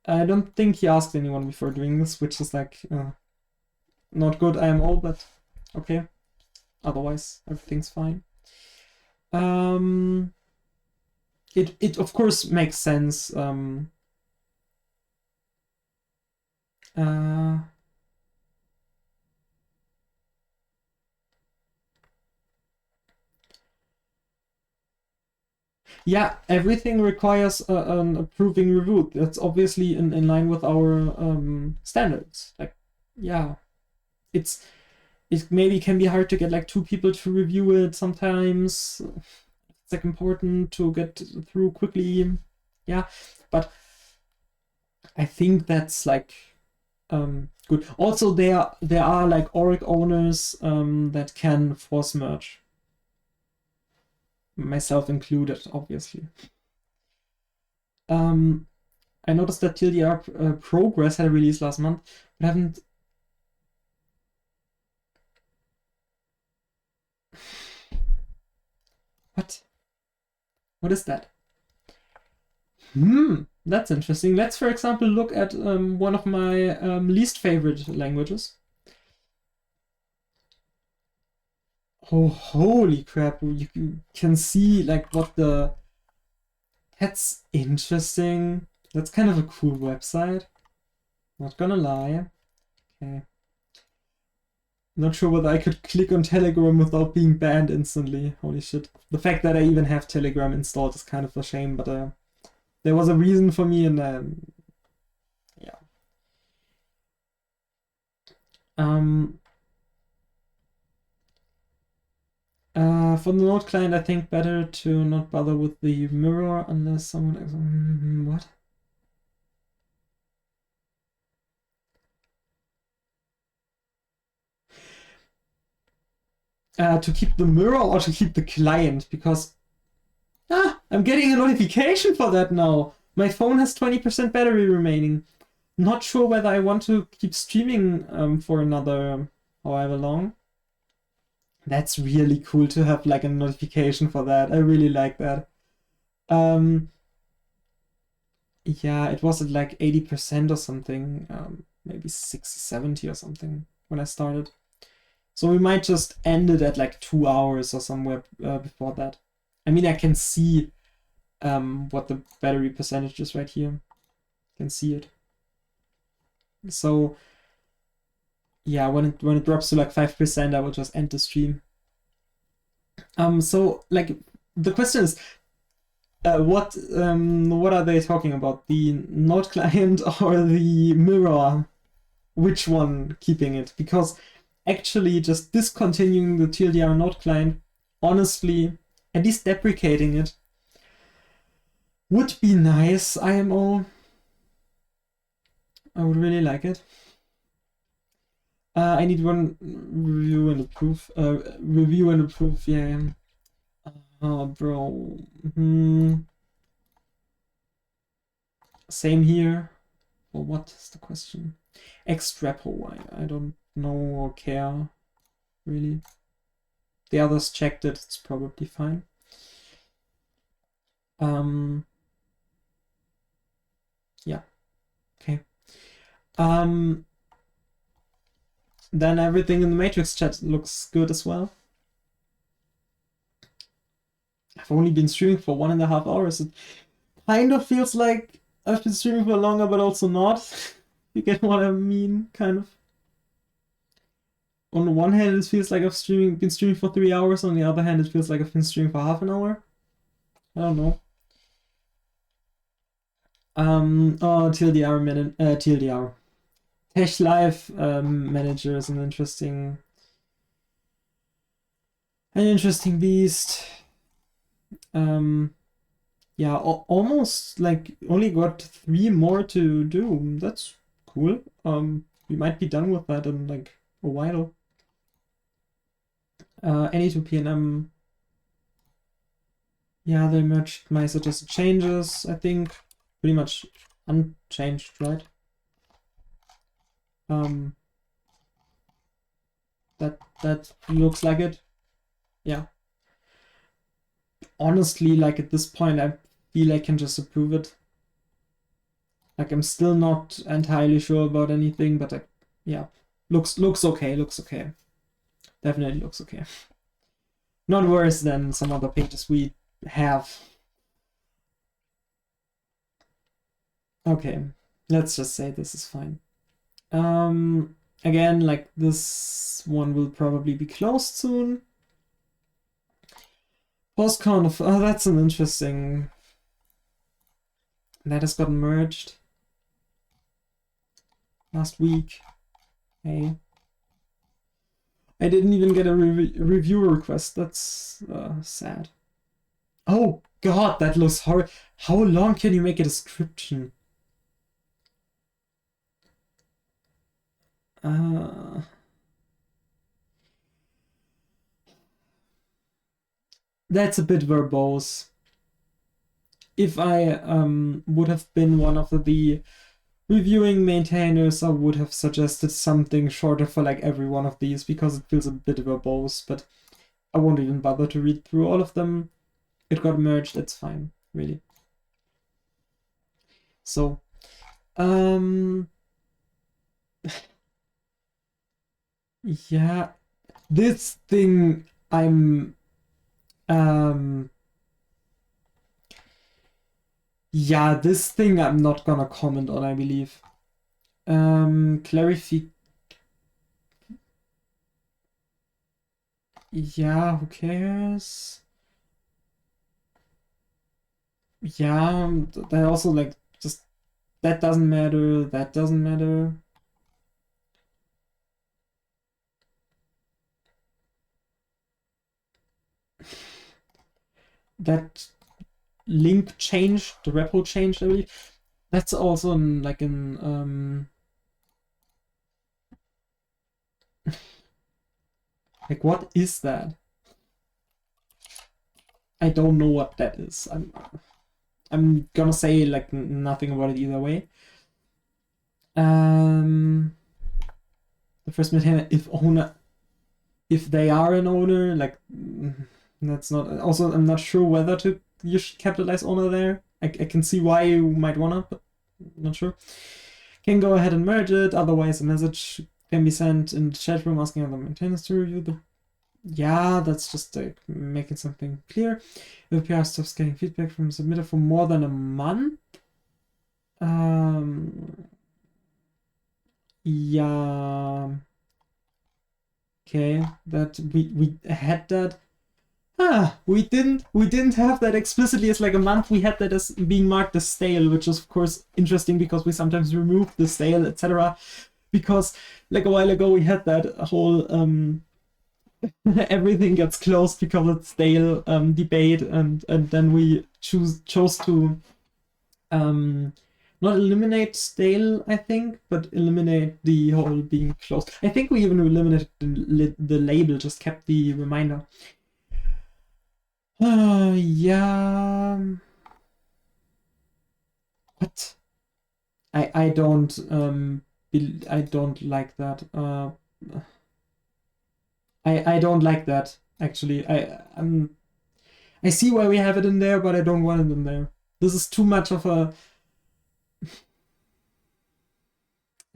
I don't think he asked anyone before doing this, which is like not good IMO, but okay. Otherwise, everything's fine. It of course makes sense. Yeah, everything requires an approving review. That's obviously in line with our standards. Like, yeah, it maybe can be hard to get like two people to review it sometimes. It's like important to get through quickly. Yeah, but I think that's like good. Also, there are like org owners that can force merge. Myself included, obviously. I noticed that TLDR Progress had a release last month, but haven't. What? What is that? That's interesting. Let's, for example, look at one of my least favorite languages. Oh, holy crap. You can see like what the... That's interesting. That's kind of a cool website. Not gonna lie. Okay. Not sure whether I could click on Telegram without being banned instantly. Holy shit. The fact that I even have Telegram installed is kind of a shame, but there was a reason for me, and yeah. For the Node client, I think better to not bother with the mirror unless someone... what? To keep the mirror or to keep the client, because I'm getting a notification for that now. My phone has 20% battery remaining. Not sure whether I want to keep streaming for another however long. That's really cool to have like a notification for that. I really like that. Yeah, it was at like 80% or something, maybe 60, 70 or something when I started. So we might just end it at like 2 hours or somewhere before that. I mean, I can see what the battery percentage is right here. Can see it. So yeah, when it drops to like 5%, I will just end the stream. So like the question is, what are they talking about? The Node client or the mirror? Which one keeping it? Because actually just discontinuing the TLDR Node client, honestly, at least deprecating it, would be nice, IMO. I would really like it. I need one review and approve. Review and approve, yeah. Oh, bro. Same here. Well, what is the question? Extrapo, I don't know or care, really. The others checked it, it's probably fine. Yeah, okay. Then everything in the Matrix chat looks good as well. I've only been streaming for 1.5 hours. It kind of feels like I've been streaming for longer, but also not. You get what I mean, kind of. On the one hand, it feels like I've been streaming for 3 hours. On the other hand, it feels like I've been streaming for half an hour. I don't know. TLDR TLDR. Tesh Live manager is an interesting beast. Yeah, almost like only got 3 more to do. That's cool. We might be done with that in like a while. Any 2 PNM. Yeah, they merged my suggested changes, I think. Pretty much unchanged, right? That looks like it. Yeah. Honestly, like at this point, I feel I can just approve it. Like I'm still not entirely sure about anything, but yeah, looks okay. Looks okay. Definitely looks okay. Not worse than some other pages we have. Okay, let's just say this is fine. Again, like this one will probably be closed soon. PostConf, oh, that's an interesting... That has gotten merged last week. Hey. I didn't even get a review request. That's sad. Oh god, that looks horrible. How long can you make a description? That's a bit verbose. If I would have been one of the reviewing maintainers, I would have suggested something shorter for like every one of these because it feels a bit verbose, but I won't even bother to read through all of them. It got merged, it's fine, really. So, yeah, this thing I'm yeah, this thing I'm not gonna comment on, I believe. Clarify. Yeah, who cares? Yeah, that also like just that doesn't matter, that doesn't matter. That link changed, the repo changed, I believe. That's also like an like what is that? I don't know what that is. I'm gonna say like nothing about it either way. The first maintainer, if they are an owner, like that's not. Also, I'm not sure whether to you should capitalize owner there. I can see why you might wanna, but not sure. Can go ahead and merge it. Otherwise, a message can be sent in the chat room asking other maintainers to review the. Yeah, that's just like making something clear. If PR stops getting feedback from submitter for more than a month. Yeah. Okay, that we had that. We didn't have that explicitly as like a month. We had that as being marked as stale, which is of course interesting because we sometimes remove the stale, etc. Because like a while ago we had that whole everything gets closed because it's stale debate, and then we chose to not eliminate stale, I think, but eliminate the whole being closed. I think we even eliminated the label, just kept the reminder. Yeah. What? I don't I don't like that. I don't like that actually. I see why we have it in there, but I don't want it in there. This is too much of a.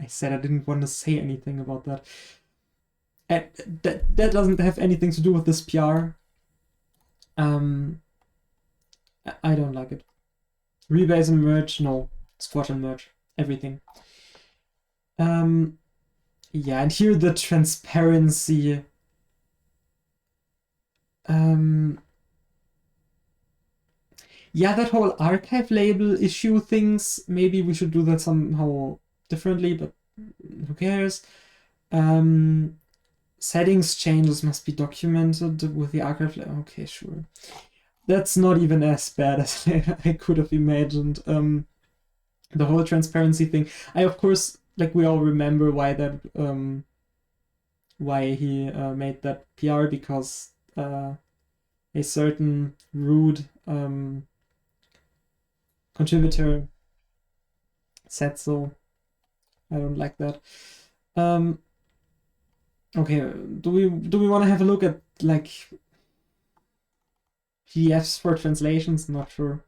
I said I didn't want to say anything about that. That doesn't have anything to do with this PR. I don't like it. Rebase and merge, no. Squash and merge, everything. Yeah, and here the transparency. Yeah, that whole archive label issue things, maybe we should do that somehow differently, but who cares? Settings changes must be documented with the archive label. Okay, sure. That's not even as bad as I could have imagined. The whole transparency thing. I of course, like we all remember why that why he made that PR, because a certain rude contributor said so. I don't like that. Okay, do we want to have a look at like PDFs for translations? Not sure.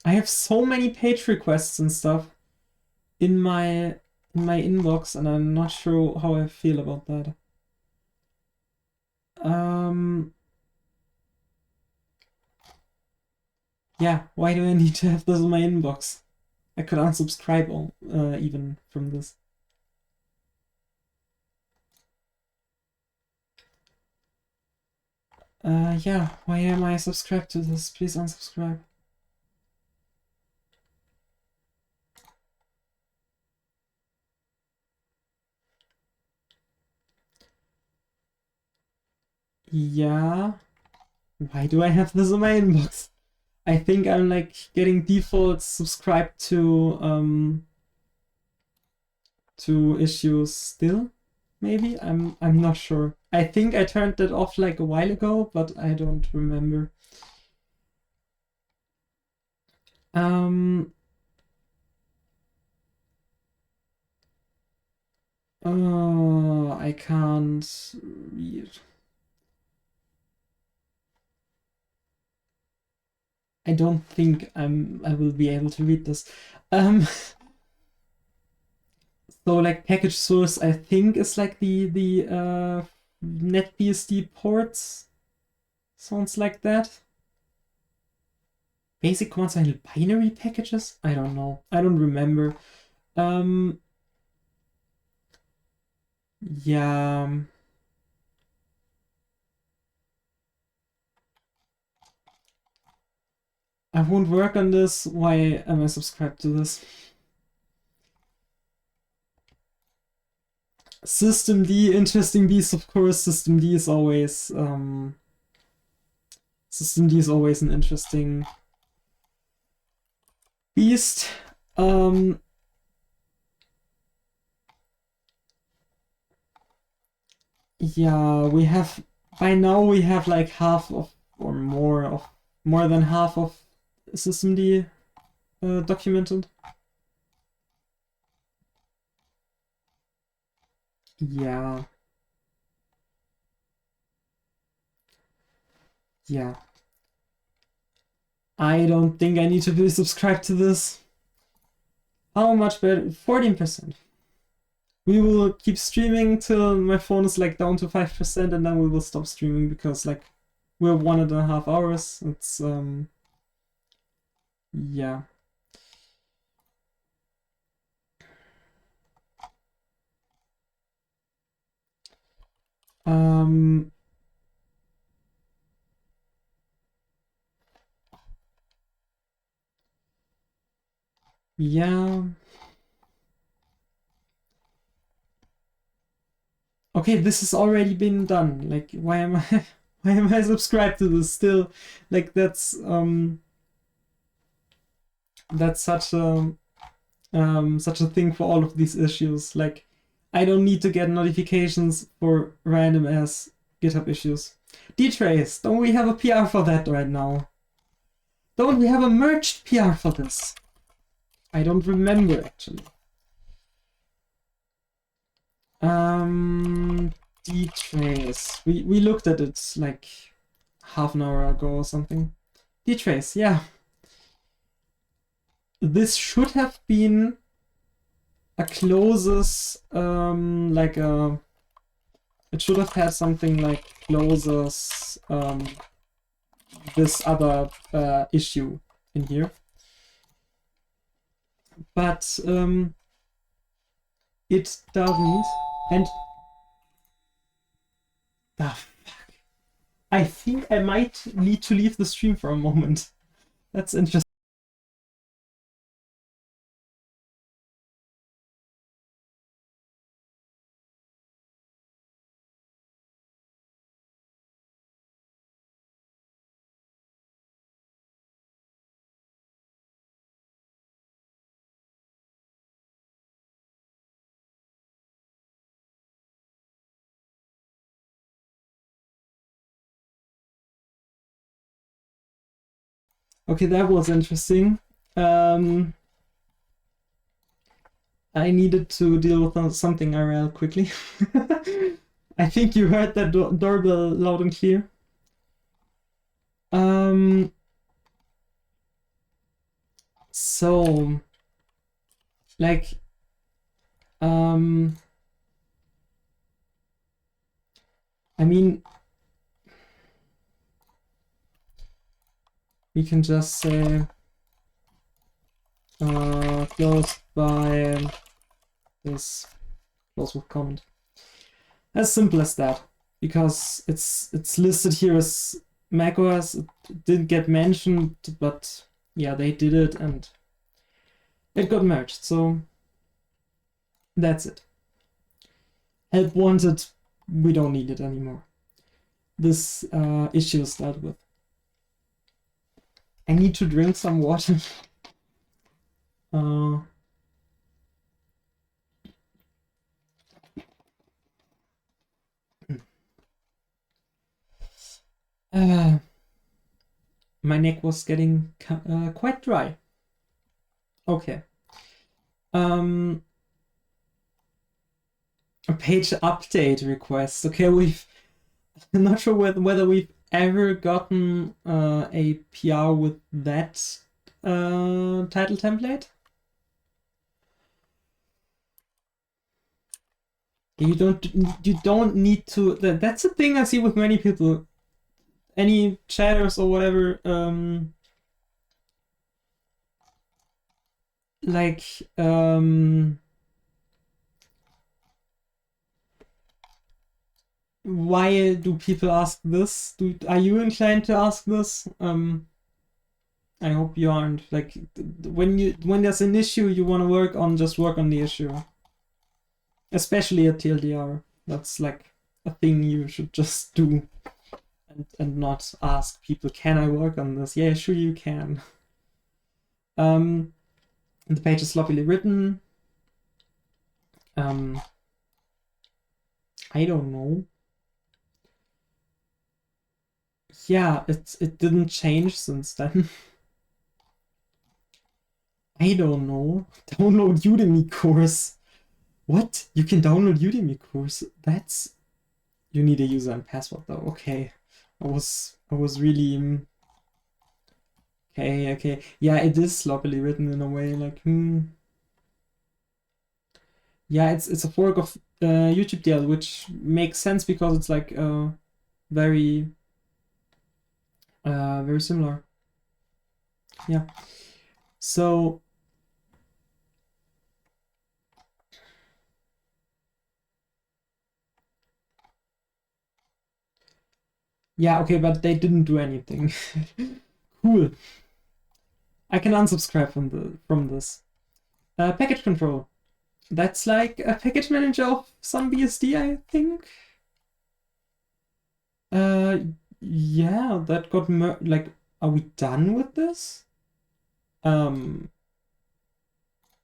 I have so many page requests and stuff in my inbox, and I'm not sure how I feel about that. Yeah, why do I need to have this in my inbox? I could unsubscribe even from this. Yeah, why am I subscribed to this? Please unsubscribe. Yeah, why do I have this in my inbox? I think I'm like getting default subscribed to issues still. Maybe I'm not sure. I think I turned that off like a while ago, but I don't remember. Oh, I can't read. I don't think I will be able to read this. So like package source, I think is like the NetBSD ports. Sounds like that. Basic commands handle binary packages? I don't know. I don't remember. Yeah. I won't work on this. Why am I subscribed to this? Systemd, interesting beast, of course. Systemd is always Systemd is always an interesting beast. Yeah, we have by now we have like half of or more than half of Systemd documented. Yeah. Yeah. I don't think I need to be subscribed to this. How much better? 14%. We will keep streaming till my phone is like down to 5% and then we will stop streaming because like we're 1.5 hours. It's yeah. Yeah. Okay, this has already been done. Like, why am I why am I subscribed to this still? Like that's such a thing for all of these issues. Like, I don't need to get notifications for random ass GitHub issues. Dtrace, don't we have a PR for that right now? Don't we have a merged PR for this? I don't remember actually. Dtrace. We looked at it like half an hour ago or something. Dtrace, yeah. This should have been a closes like a it should have had something like closes this other issue in here. But it doesn't. And the fuck. I think I might need to leave the stream for a moment. That's interesting. Okay, that was interesting. I needed to deal with something IRL quickly. I think you heard that doorbell loud and clear. So, like, I mean, we can just say closed by this close with comment. As simple as that, because it's listed here as macOS. It didn't get mentioned, but yeah, they did it and it got merged. So that's it. Help wanted, we don't need it anymore. This issue is dealt with. I need to drink some water. My neck was getting quite dry. Okay. A page update request. Okay, I'm not sure whether we've ever gotten a PR with that title template? You don't need to. That's the thing I see with many people. Any chatters or whatever, like why do people ask this? Are you inclined to ask this? I hope you aren't. Like when there's an issue you want to work on, just work on the issue. Especially at TLDR, that's like a thing you should just do, and not ask people, "Can I work on this?" Yeah, sure you can. The page is sloppily written. I don't know. Yeah, it didn't change since then. I don't know. Download Udemy course. What? You can download Udemy course? That's... You need a user and password though. Okay. I was really... Okay. Yeah, it is sloppily written in a way, like, Yeah, it's a fork of YouTube DL, which makes sense because it's like very similar. Yeah. So yeah, okay, but they didn't do anything. Cool. I can unsubscribe from this. Package control. That's like a package manager of some BSD, I think. Yeah, that got like, are we done with this?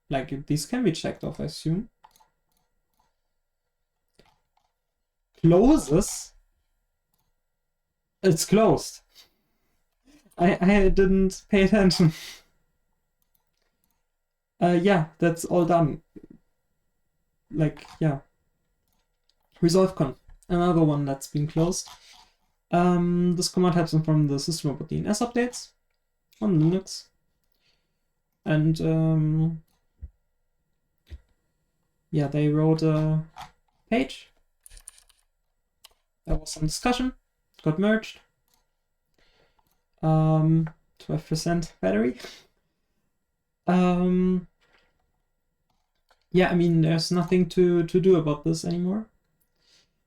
Like these can be checked off, I assume. Closes? It's closed. I didn't pay attention. Yeah, that's all done. Like, yeah. ResolveConf, another one that's been closed. This command helps from the system about DNS updates on Linux. And yeah, they wrote a page. There was some discussion, got merged. 12% battery. Yeah, I mean, there's nothing to do about this anymore.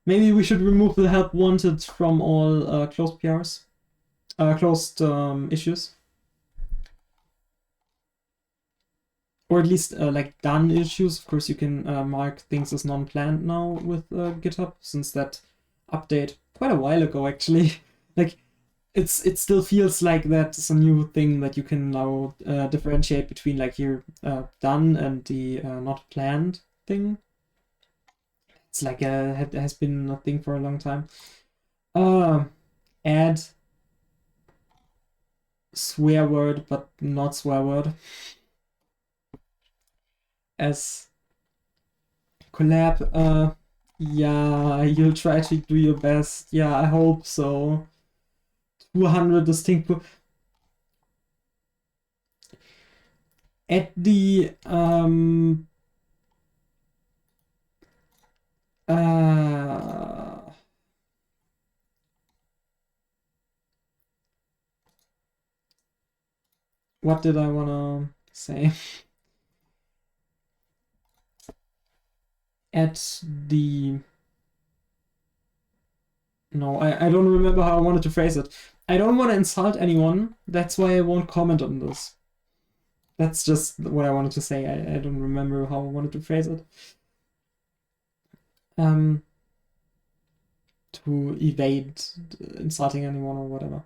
Maybe we should remove the help wanted from all closed PRs, closed issues. Or at least like done issues. Of course, you can mark things as non-planned now with GitHub, since that update quite a while ago actually. Like it still feels like that's a new thing that you can now differentiate between like your done and the not planned thing. It's like it has been a thing for a long time. Add swear word but not swear word as collab. Yeah, you'll try to do your best. Yeah, I hope so. 200 distinct at the what did I wanna say? At the... No, I don't remember how I wanted to phrase it. I don't want to insult anyone, that's why I won't comment on this. That's just what I wanted to say. I don't remember how I wanted to phrase it. To evade insulting anyone or whatever.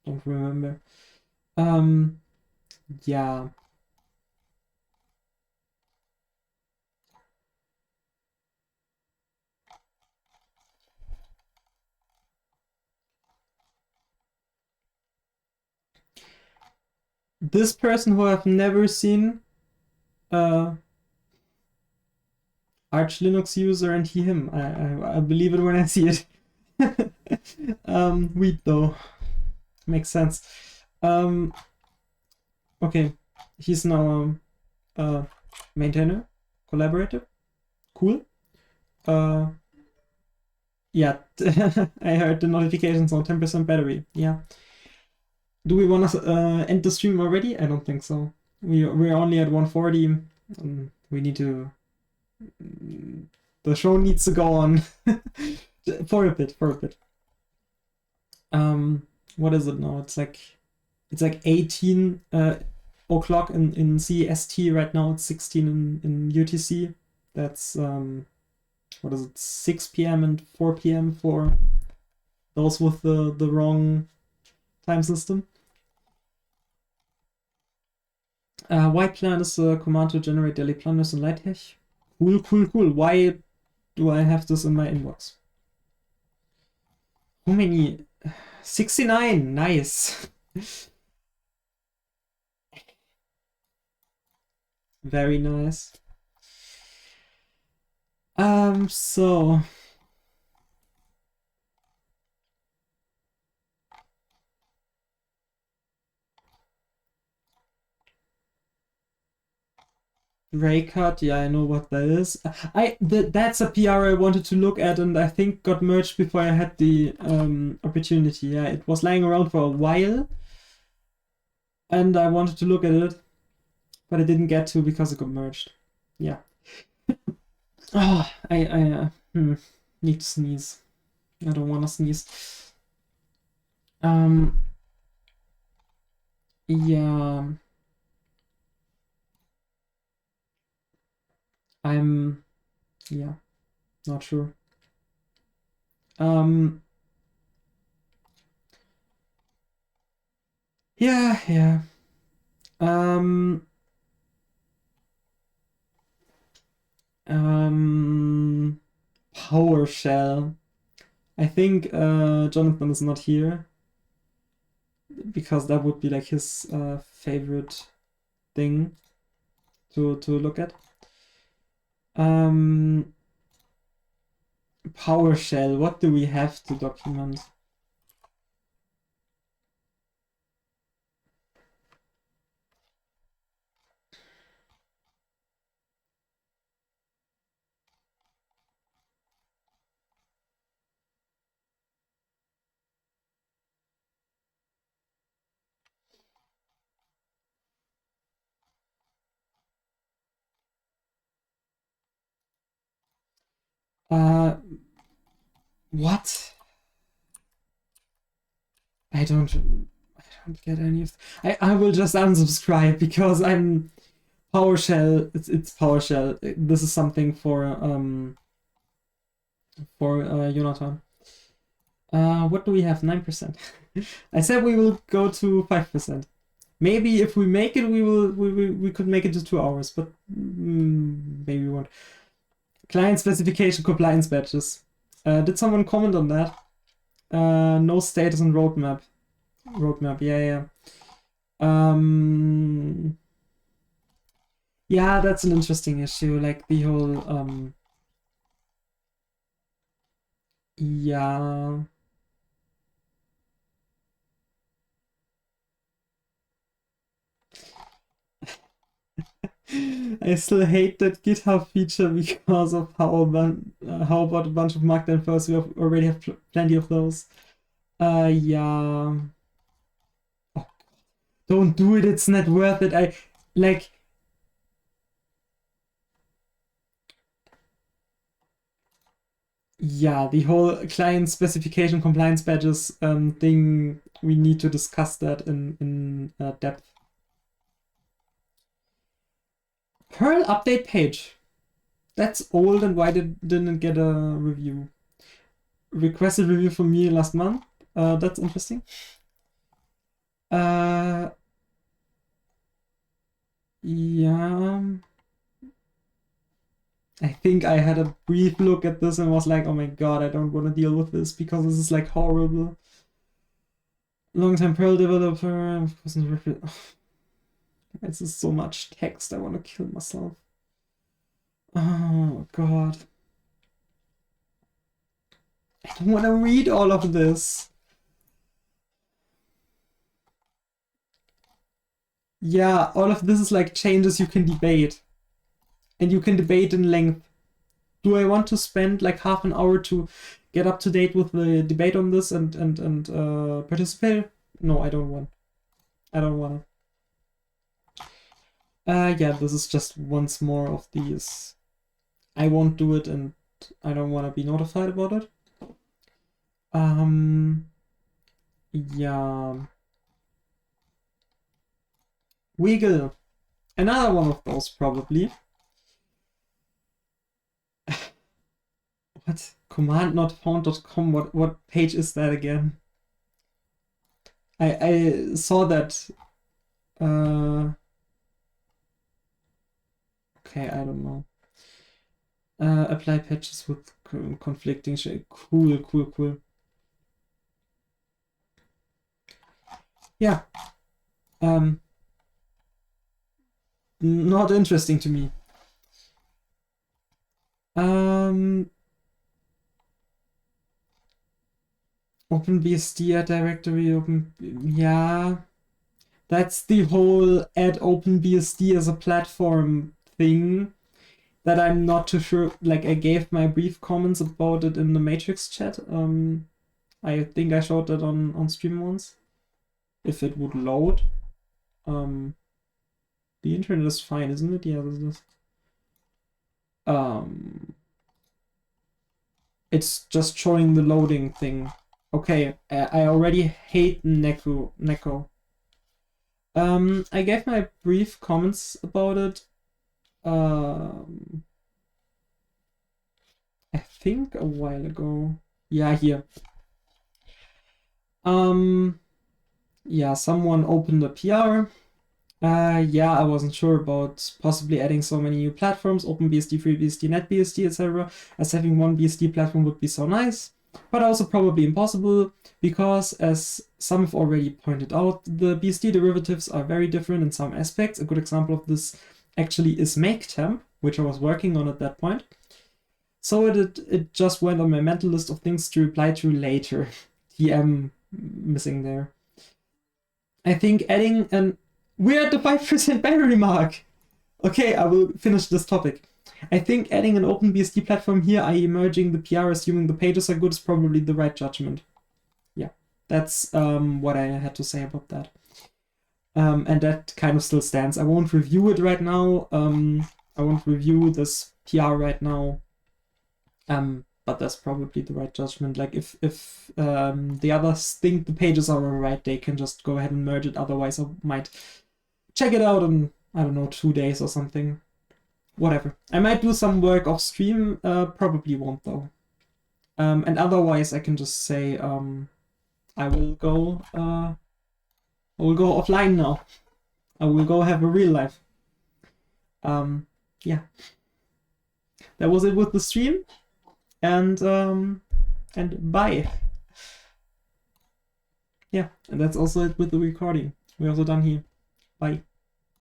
Don't remember. Yeah. This person who I've never seen, Arch Linux user and he him. I believe it when I see it. Wheat though. Makes sense. Okay. He's now maintainer, collaborator. Cool. Yeah, I heard the notifications on 10% battery. Yeah. Do we want to end the stream already? I don't think so. We're only at 140. We need to. The show needs to go on for a bit. What is it now? It's like 18 o'clock in CST right now. It's 16 in UTC. That's what is it? 6 p.m. and 4 p.m. for those with the wrong time system. White plan is a command to generate daily planners in LightHash. Cool. Why do I have this in my inbox? How many? 69. Nice. Very nice. So Ray cut, yeah, I know what that is. That's a PR I wanted to look at, and I think got merged before I had the opportunity. Yeah, it was lying around for a while, and I wanted to look at it, but I didn't get to because it got merged. Yeah. Oh, I need to sneeze. I don't want to sneeze. Yeah. Yeah, not sure. Yeah. PowerShell. I think Jonathan is not here because that would be like his favorite thing to look at. PowerShell, what do we have to document? What? I don't get any of. I will just unsubscribe because I'm PowerShell. It's PowerShell. This is something for Jonathan. What do we have? 9%. I said we will go to 5%. Maybe if we make it, we could make it to 2 hours, but maybe we won't. Client specification compliance badges. Did someone comment on that? No status and roadmap. Yeah. Yeah, that's an interesting issue. Like the whole yeah. I still hate that GitHub feature because of how about a bunch of Markdown first? We already have plenty of those. Yeah. Oh, don't do it. It's not worth it. I like. Yeah, the whole client specification compliance badges thing. We need to discuss that in depth. Perl update page. That's old, and why didn't get a review? Requested review from me last month. That's interesting. Yeah. I think I had a brief look at this and was like, oh my god, I don't want to deal with this because this is like horrible. Long-time Perl developer. This is so much text. I want to kill myself. Oh god. I don't want to read all of this. Yeah, all of this is like changes you can debate. And you can debate in length. Do I want to spend like half an hour to get up to date with the debate on this and participate? No, I don't want. I don't want to. Yeah, this is just once more of these. I won't do it and I don't want to be notified about it. Yeah. Wiggle. Another one of those, probably. What? Commandnotfound.com. What page is that again? I saw that. Okay, I don't know. Apply patches with conflicting shade. Cool. Yeah. Not interesting to me. OpenBSD directory, yeah. That's the whole add OpenBSD as a platform thing that I'm not too sure. Like, I gave my brief comments about it in the Matrix chat. I think I showed that on stream once. If it would load. The internet is fine, isn't it? Yeah, this is. It's just showing the loading thing. Okay, I already hate Neko. I gave my brief comments about it. I think a while ago. Yeah, here. Yeah, someone opened a PR. Yeah, I wasn't sure about possibly adding so many new platforms, OpenBSD, FreeBSD, NetBSD, etc. As having one BSD platform would be so nice, but also probably impossible because, as some have already pointed out, the BSD derivatives are very different in some aspects. A good example of this actually is MakeTemp, which I was working on at that point. So it just went on my mental list of things to reply to later. TM missing there. I think adding an... We're at the 5% battery mark! Okay, I will finish this topic. I think adding an OpenBSD platform here, i.e. merging the PR, assuming the pages are good, is probably the right judgment. Yeah, that's what I had to say about that. And that kind of still stands. I won't review it right now. I won't review this PR right now. But that's probably the right judgment. Like, if the others think the pages are alright, they can just go ahead and merge it. Otherwise, I might check it out in, I don't know, 2 days or something. Whatever. I might do some work off stream. Probably won't, though. And otherwise, I can just say I will go offline now. I will go have a real life. Yeah. That was it with the stream. And bye. Yeah, and that's also it with the recording. We're also done here. Bye.